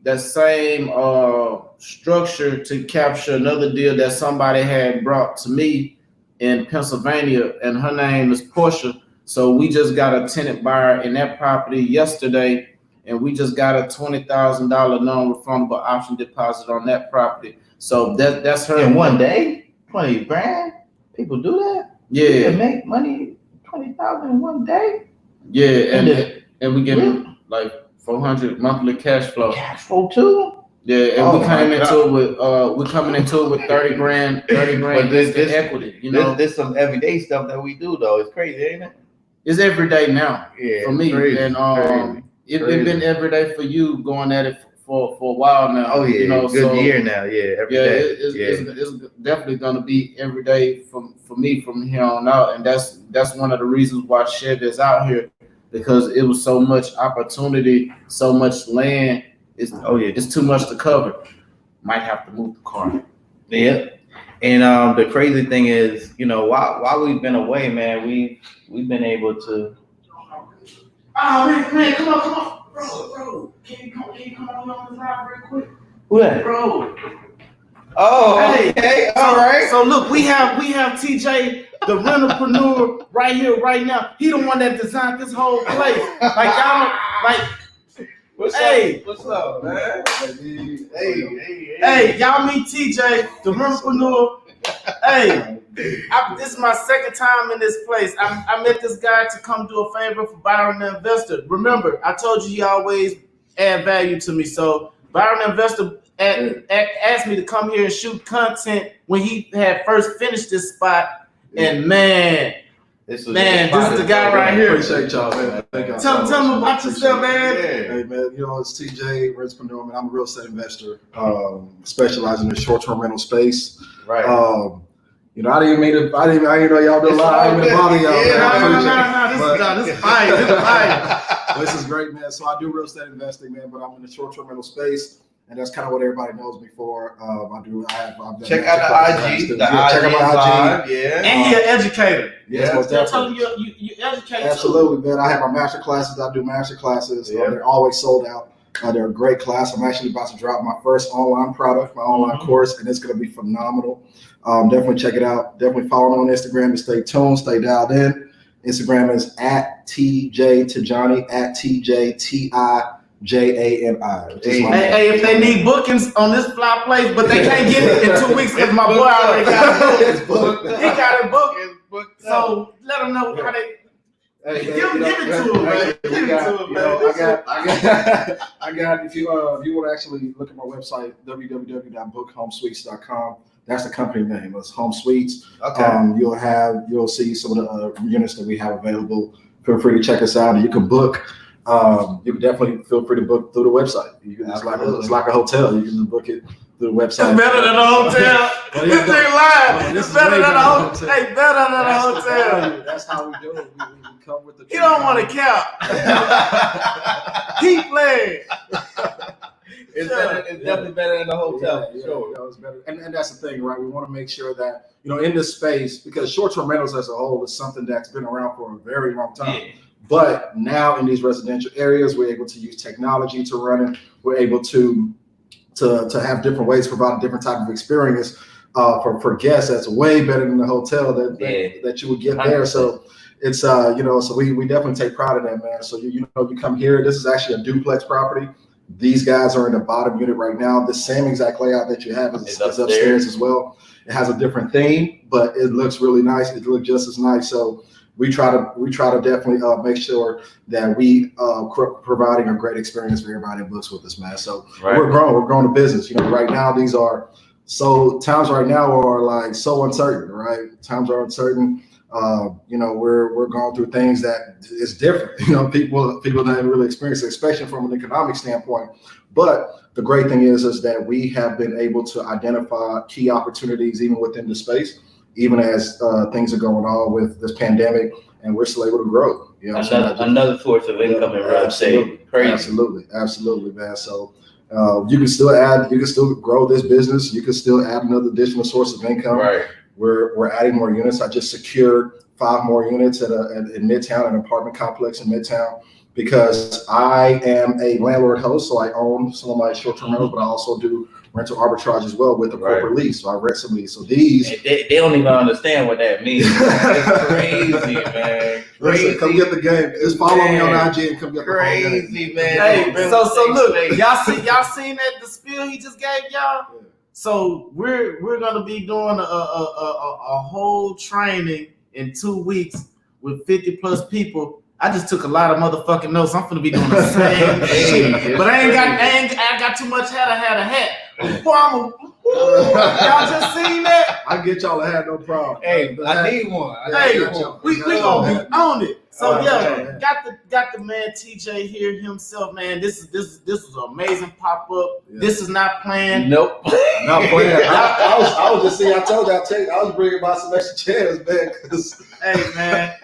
structure to capture another deal that somebody had brought to me in Pennsylvania, and her name is Portia. So we just got a tenant buyer in that property yesterday, and we just got a $20,000 non-refundable option deposit on that property. So that's her. In one day, 20 grand. People do that. Yeah, you can make money 20,000 in one day. Yeah, and we get like 400 monthly cash flow. Cash flow too. Yeah, and we're coming into it with 30 grand this equity. There's some everyday stuff that we do though. It's crazy, ain't it? It's every day now for me, crazy, and it's been every day for you going at it for a while now. Oh yeah, good year now. Yeah, every day. It's definitely gonna be every day for me from here on out, and that's one of the reasons why Chevy is out here, because it was so much opportunity, so much land. It's too much to cover. Might have to move the car. Yeah. And the crazy thing is, while we've been away, man, we've been able to. Oh man, come on, bro. Can you come on the ride real quick? Who that? Bro. Oh, hey, okay, all right. So look, we have TJ, the rentalpreneur, right here, right now. He the one that designed this whole place. Like y'all, like. What's up, man? Hey, y'all meet TJ, the rentalpreneur. Hey, this is my second time in this place. I met this guy to come do a favor for Byron the Investor. Remember, I told you he always add value to me. So Byron the Investor asked me to come here and shoot content when he had first finished this spot. And man, this is the guy right here. Appreciate y'all, man. Tell me about yourself, man. Hey, man, it's TJ, rentalpreneur, man. I'm a real estate investor, specializing in short-term rental space. Right. I didn't know y'all do a lot. I didn't mean to bother y'all. No, this is fine. This is fine. This is great, man. So I do real estate investing, man, but I'm in the short-term rental space. And that's kind of what everybody knows me for. Check out the IG. Check out my IG. Yeah. And he's an educator. Yes, most definitely. You educate. Absolutely, man. I have my master classes. I do master classes. They're always sold out. They're a great class. I'm actually about to drop my first online product, my online course, and it's going to be phenomenal. Definitely check it out. Definitely follow me on Instagram and stay tuned, stay dialed in. Instagram is @TJTajani, @TJTIJANI. Hey, if they need bookings on this fly place, but they can't get it in 2 weeks because my boy already got it booked. He got it booked. So let them know how they. Hey, man, give it to him, man. Give it to him, man. I got. If you want to actually look at my website, www.bookhomesuites.com. That's the company name. It's Home Suites. Okay. You'll see some of the units that we have available. Feel free to check us out. You can book. You can definitely feel free to book through the website. It's like a hotel. You can book it through the website. It's better than a hotel. Well, This yeah, thing live. this It's is better way than a better than a hotel. hotel. Hey, better than a That's the hotel. value. That's how we do it. We come with the. He don't want to count. He playing. It's definitely better than a hotel, for sure. You know, it's better. And that's the thing, right? We want to make sure that, you know, in this space, because short-term rentals as a whole is something that's been around for a very long time. Yeah. But now in these residential areas, we're able to use technology to run it. We're able to have different ways to provide a different type of experience for guests that's way better than the hotel that you would get there. So it's you know, so we definitely take pride in that, man. So you know, you come here. This is actually a duplex property. These guys are in the bottom unit right now. The same exact layout that you have is upstairs as well. It has a different theme, but it looks really nice. It looks just as nice. So we try to definitely make sure that we providing a great experience for everybody that books with us, man. So we're growing the business. You know, right now times right now are like so uncertain, right? Times are uncertain. You know, we're going through things that is different. You know, people don't really experience it, especially from an economic standpoint. But the great thing is that we have been able to identify key opportunities even within the space, even as things are going on with this pandemic, and we're still able to grow. You know, another source of income in real estate. Crazy. Absolutely, man. So you can still grow this business. You can still add another additional source of income. Right. We're adding more units. I just secured 5 more units in Midtown, an apartment complex in Midtown, because I am a landlord host, so I own some of my short-term rentals, but I also do rental arbitrage as well with a corporate lease. So I rent some of these. So these they don't even understand what that means. It's crazy, man. Listen, come get the game. Just follow me on IG and come get the game. Crazy, man. Hey, so look, y'all seen that the spiel he just gave y'all? Yeah. So we're gonna be doing a whole training in 2 weeks with 50 plus people. I just took a lot of motherfucking notes. I'm gonna be doing the same shit, but I ain't got too much hat. I had a hat. Y'all just seen that? I get y'all a hat, no problem. Hey, I need one. We gonna be on it. So got the man TJ here himself, man. This is an amazing pop up. Yeah. This is not planned. Nope, not planned. I was just saying. I told you I was bringing by some extra chairs, man. Hey, man.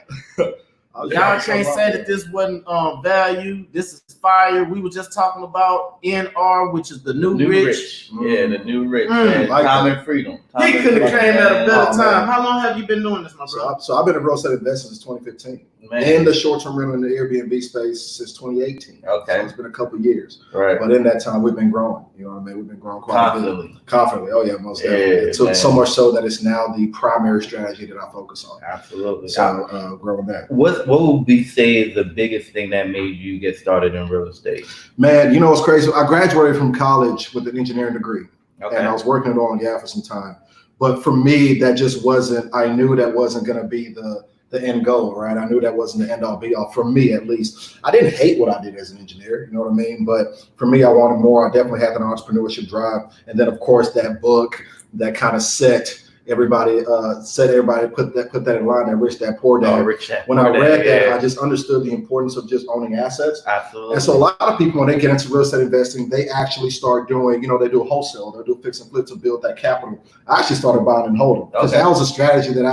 Y'all can't say that this wasn't value. This is fire. We were just talking about NR, which is the new rich. Yeah, the new rich. Man. Like time and freedom. He could have came at a better time. How long have you been doing this, my brother? So I've been a real estate investor since 2015. Man. In the short-term rental in the Airbnb space since 2018. Okay. So it's been a couple of years. Right. But in that time, we've been growing. You know what I mean? We've been growing quite a bit. Confidently. Oh, yeah, most definitely. Yeah, so much so that it's now the primary strategy that I focus on. Absolutely. So growing that. What would we say is the biggest thing that made you get started in real estate? Man, you know what's crazy? I graduated from college with an engineering degree. Okay. And I was working at oil and gas for some time. But for me, that just wasn't, I knew that wasn't going to be the end goal, right? I knew that wasn't the end all be all for me, at least. I didn't hate what I did as an engineer, you know what I mean? But for me, I wanted more. I definitely had an entrepreneurship drive. And then of course that book that kind of set everybody put that in line, that Rich Dad Poor Dad. When I read that, I just understood the importance of just owning assets. Absolutely. And so a lot of people, when they get into real estate investing, they actually start doing, they do wholesale, they do fix and flip to build that capital. I actually started buying and holding because that was a strategy that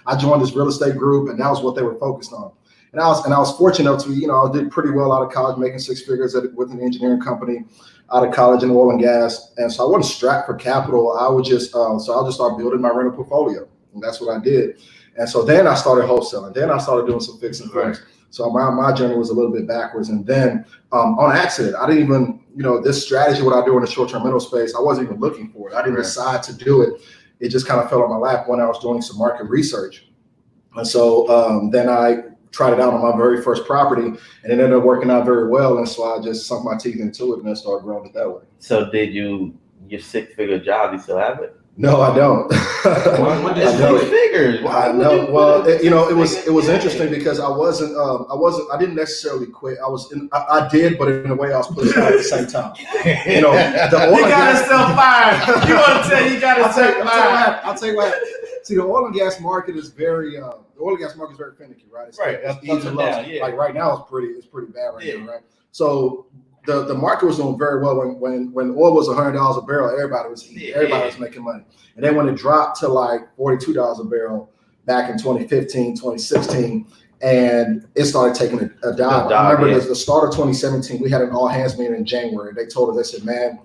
I joined this real estate group, and that was what they were focused on. And I was fortunate enough to, I did pretty well out of college, making 6 figures with an engineering company out of college in oil and gas. And so I wasn't strapped for capital. I would just, I'll just start building my rental portfolio. And that's what I did. And so then I started wholesaling. Then I started doing some fix and flips. Right. So my journey was a little bit backwards. And then on accident, I didn't even, this strategy, what I do in the short-term rental space, I wasn't even looking for it. I didn't decide to do it. It just kind of fell on my lap when I was doing some market research. And so then I tried it out on my very first property, and it ended up working out very well. And so I just sunk my teeth into it and then started growing it that way. So did your 6-figure job, you still have it? No, I don't. What is 6 figures? I know. Well, it was interesting because I didn't necessarily quit. I did, but in a way I was pushed out at the same time. He got himself fired. You want to tell you got himself fired? I'll tell you what. See, the oil and gas market is very finicky, right? It's easy and low. Like right now, it's pretty bad right now, right? So the market was doing very well when oil was $100 a barrel. Everybody was eating. Everybody was making money. And then when it dropped to like $42 a barrel back in 2015, 2016, and it started taking a dive. I remember the start of 2017, we had an all hands meeting in January. They told us, they said, man,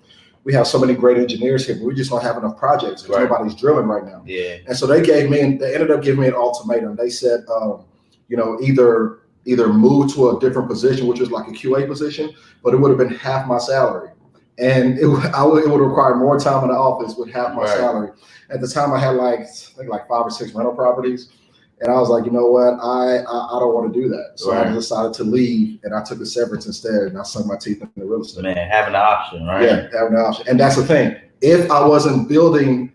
we have so many great engineers here, but we just don't have enough projects. Nobody's drilling right now. Yeah. And so they ended up giving me an ultimatum. They said, you know, either move to a different position, which was like a QA position, but it would have been half my salary. And it would require more time in the office with half my salary. At the time, I had I think 5 or 6 rental properties. And I was like, you know what? I don't want to do that. So I decided to leave, and I took a severance instead, and I sunk my teeth into real estate. Man, having the option, right? Yeah, having the option. And that's the thing. If I wasn't building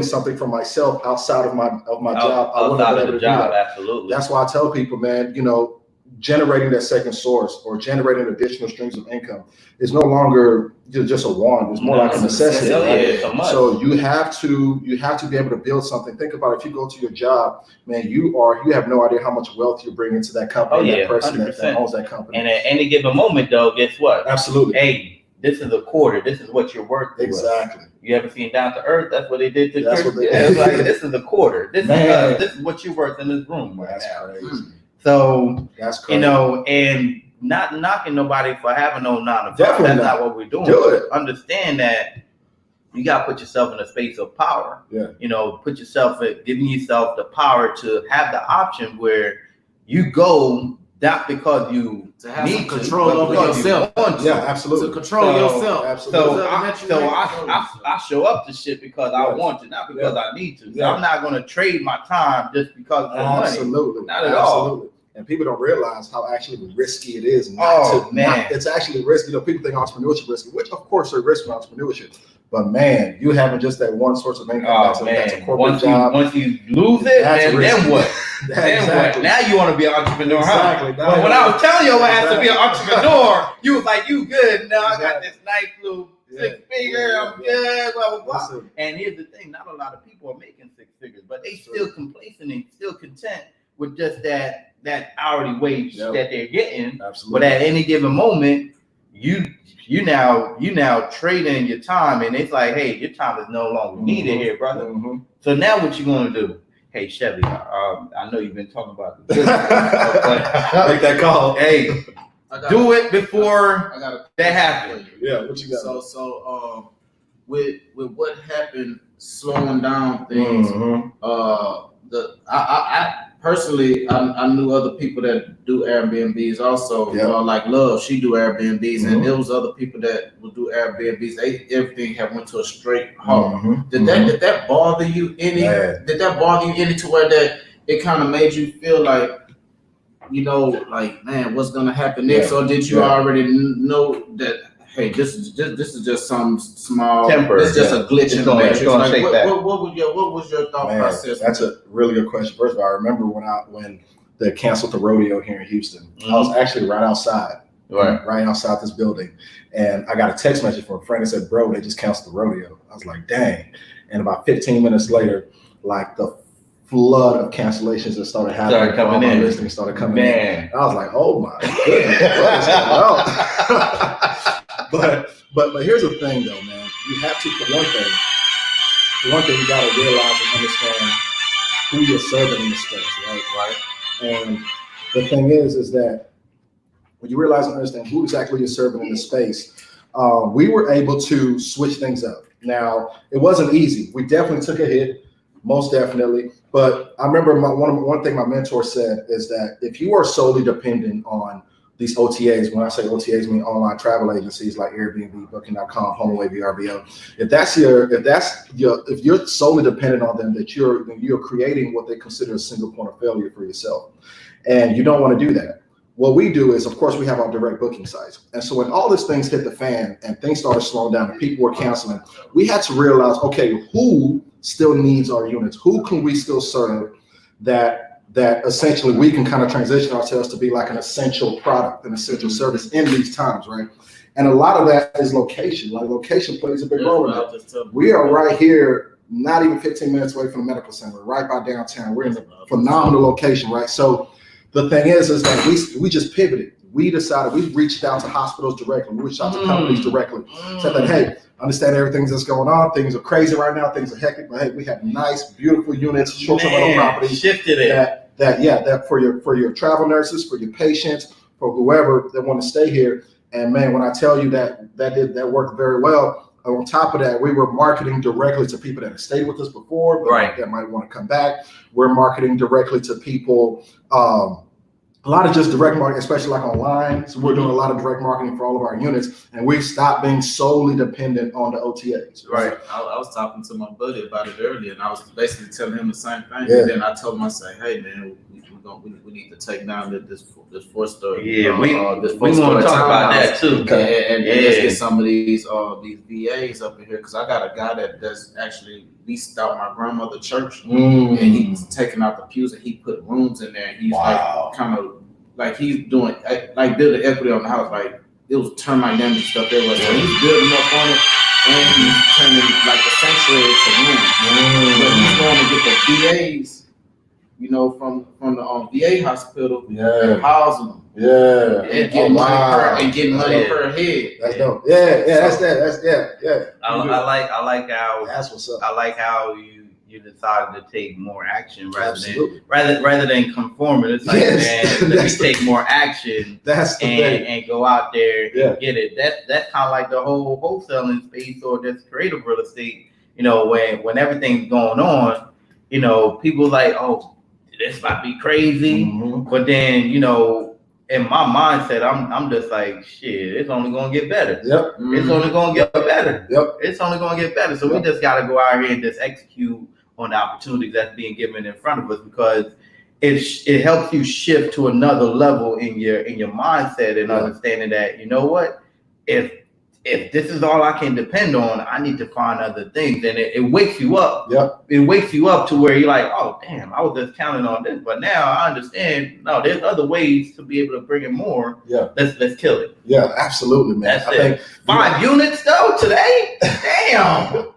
something for myself outside of my job, I wouldn't have been able to do that. Absolutely. That's why I tell people, man, you know, generating that second source or generating additional streams of income is no longer just a want. It's more like a necessity. Right? So you have to be able to build something. Think about it. If you go to your job, man, you have no idea how much wealth you bring into that company. That person that owns that company. And at any given moment, though, guess what? Absolutely. Hey, this is a quarter. This is what you're worth. Exactly. You ever seen Down to Earth? That's what they did to That's Chris. what they did. Like, this is a quarter. This is what you're worth in this room right now. Crazy. So that's crazy. You know, and not knocking nobody for having no 9 to 5. Definitely That's not what we're doing. Do it. Understand that you got to put yourself in a space of power. Yeah. You know, giving yourself the power to have the option where you go not because you to have need some control over yourself. Yeah, absolutely. To control yourself. Absolutely. So I show up to shit because I want to, not because I need to. So I'm not going to trade my time just because of Absolutely. money. Not at all. And people don't realize how actually risky it is. It's actually risky. You know, people think entrepreneurship is risky, which of course are risky in entrepreneurship. But man, you having just that one source of income that's a corporate job. Once you lose it, man, then what? Exactly. Now you want to be an entrepreneur, exactly. Huh? But when I was telling your ass to be an entrepreneur, you was like, you good. Now I got this nice little 6 figure. I'm good. Blah, blah, blah. And here's the thing. Not a lot of people are making 6 figures, but they still complacent and still content with just that hourly wage that they're getting. Absolutely. But at any given moment, you now trading your time, and it's like, hey, your time is no longer needed here, brother. Mm-hmm. So now what you gonna do? Hey, Chevy, I know you've been talking about this. Make that call. Hey, do it before that happens. Yeah, what you got? So with what happened, slowing down things. I personally, I knew other people that do Airbnbs also. Like Love, she do Airbnbs, and there was other people that would do Airbnbs. Everything had went to a straight halt. Did that bother you any? Did that bother you any to where that it kind of made you feel like, you know, like, man, what's gonna happen next? Or did you already know that? Hey, this is just some small temper. It's just a glitch in the matrix. Like, what was your thought process? That's a really good question. First of all, I remember when they canceled the rodeo here in Houston. I was actually right outside this building, and I got a text message from a friend that said, "Bro, they just canceled the rodeo." I was like, "Dang!" And about 15 minutes later, like the flood of cancellations that started happening. Started coming in. I was like, "Oh my goodness, what is going on?" But here's the thing though, man. You have to, for one thing, you gotta realize and understand who you're serving in the space, right? And the thing is that when you realize and understand who exactly you're serving in the space, we were able to switch things up. Now, it wasn't easy. We definitely took a hit, most definitely. But I remember one thing my mentor said is that if you are solely dependent on these OTAs, when I say OTAs, I mean online travel agencies like Airbnb, Booking.com, HomeAway, VRBO. If you're solely dependent on them, that you're creating what they consider a single point of failure for yourself, and you don't want to do that. What we do is, of course, we have our direct booking sites, and so when all these things hit the fan and things started slowing down and people were canceling, we had to realize, okay, who still needs our units? Who can we still serve that essentially we can kind of transition ourselves to be like an essential product, an essential service in these times, right? And a lot of that is location. Like location plays a big role in that. We are right here, not even 15 minutes away from the medical center, right by downtown. We're in a phenomenal location, right? So the thing is that we just pivoted. we decided, we reached out to hospitals directly, we reached out to companies directly, said that, hey, understand everything that's going on, things are crazy right now, things are hectic, but hey, we have nice, beautiful units, short-term rental properties. Shifted it. That for your travel nurses, for your patients, for whoever that want to stay here. And man, when I tell you that worked very well. On top of that, we were marketing directly to people that have stayed with us before, but that might want to come back. We're marketing directly to people, a lot of just direct marketing, especially like online. So we're doing a lot of direct marketing for all of our units, and we've stopped being solely dependent on the OTAs. Right. I was talking to my buddy about it earlier, and I was basically telling him the same thing. And then I told him, I said, hey man, we need to take down this 4-star. Yeah, we want to talk about that too. And let's get some of these VAs up in here, because I got a guy that's actually leased out my grandmother's church, and he's taking out the pews and he put rooms in there. And he's like kind of like he's doing like building equity on the house, like it was termite damage stuff everywhere. So he's building up on it, and he's turning like a sanctuary to rooms. But he's going to get the VAs. You know, from the VA hospital, and housing them, and getting money per head. That's dope. That's I like how that's what's up. I like how you decided to take more action rather than conforming. It's like, man, let me take more action. That's the thing. And go out there and get it. That's kind of like the whole wholesaling space or just creative real estate. You know, when everything's going on, you know, people like, oh, this might be crazy, but then, you know, in my mindset, I'm just like, shit, it's only gonna get better. It's only gonna get better. It's only gonna get better. So we just gotta go out here and just execute on the opportunities that's being given in front of us, because it helps you shift to another level in your mindset and understanding that, you know what, if this is all I can depend on, I need to find other things. And it wakes you up. It wakes you up to where you're like, oh, damn, I was just counting on this. But now I understand, no, there's other ways to be able to bring in more. Let's kill it. Yeah, absolutely, man. That's it. 5 units, though, today? Damn.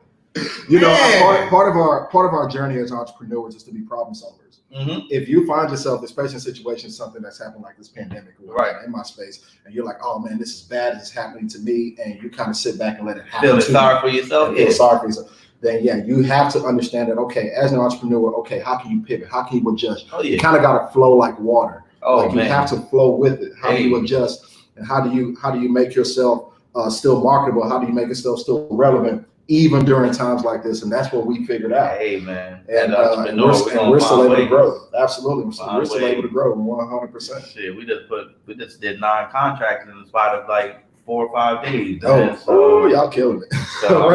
You know, part of our journey as entrepreneurs is to be problem solvers. If you find yourself, especially in situations, something that's happened like this pandemic, in my space, and you're like, oh man, this is bad, this is happening to me, and you kind of sit back and let it happen. Feel sorry for yourself. Feel sorry for yourself. Then you have to understand that, okay, as an entrepreneur, okay, how can you pivot? How can you adjust? You kind of got to flow like water. You have to flow with it. How do you adjust? And how do you make yourself still marketable? How do you make yourself still relevant, even during times like this? And that's what we figured out. Hey, man. And we're still able to grow. Absolutely. We're still able to grow 100%. Shit, we just did 9 contracts in spite of like 4 or 5 days. Y'all killing it. So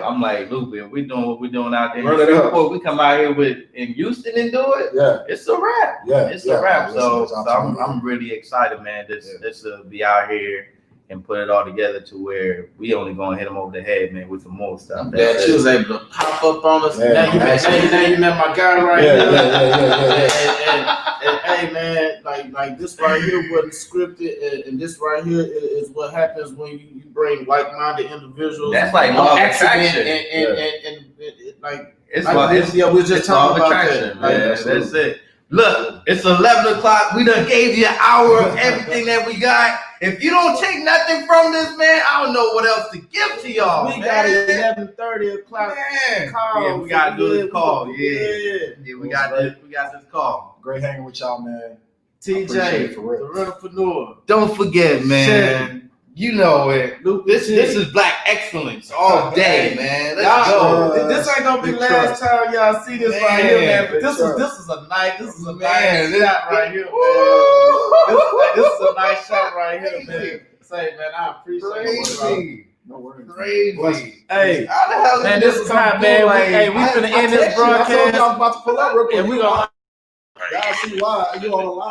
I'm like, Lupi, we doing what we're doing out there. Before we come out here in Houston and do it, it's a wrap. It's a wrap. So I'm really excited, man. This will be out here and put it all together to where we only gonna hit them over the head, man, with some more stuff. That you was able to pop up on us. Now you met my guy right here. And hey man, like this right here wasn't scripted, and this right here is what happens when you bring like-minded individuals. That's like law of attraction. And like we was just talking about that. That's it. Look, it's 11 o'clock. We done gave you an hour of everything that we got. If you don't take nothing from this, man, I don't know what else to give to y'all. We got 11:30 o'clock. Yeah, we gotta do this call. Yeah, we got this call. Great hanging with y'all, man. TJ, the entrepreneur. Don't forget, man. Shevy. You know it. This is black excellence all day, man. Let's go. This ain't gonna be the last time y'all see this right here, man. But this is a nice shot right here, man. This is a nice shot right here, man. Say, man, I appreciate it. No worries. Crazy. Hey, how the hell man, this is time, man. We finna end this broadcast. I was about to pull up real quick. And we gonna. Y'all see why you on the line.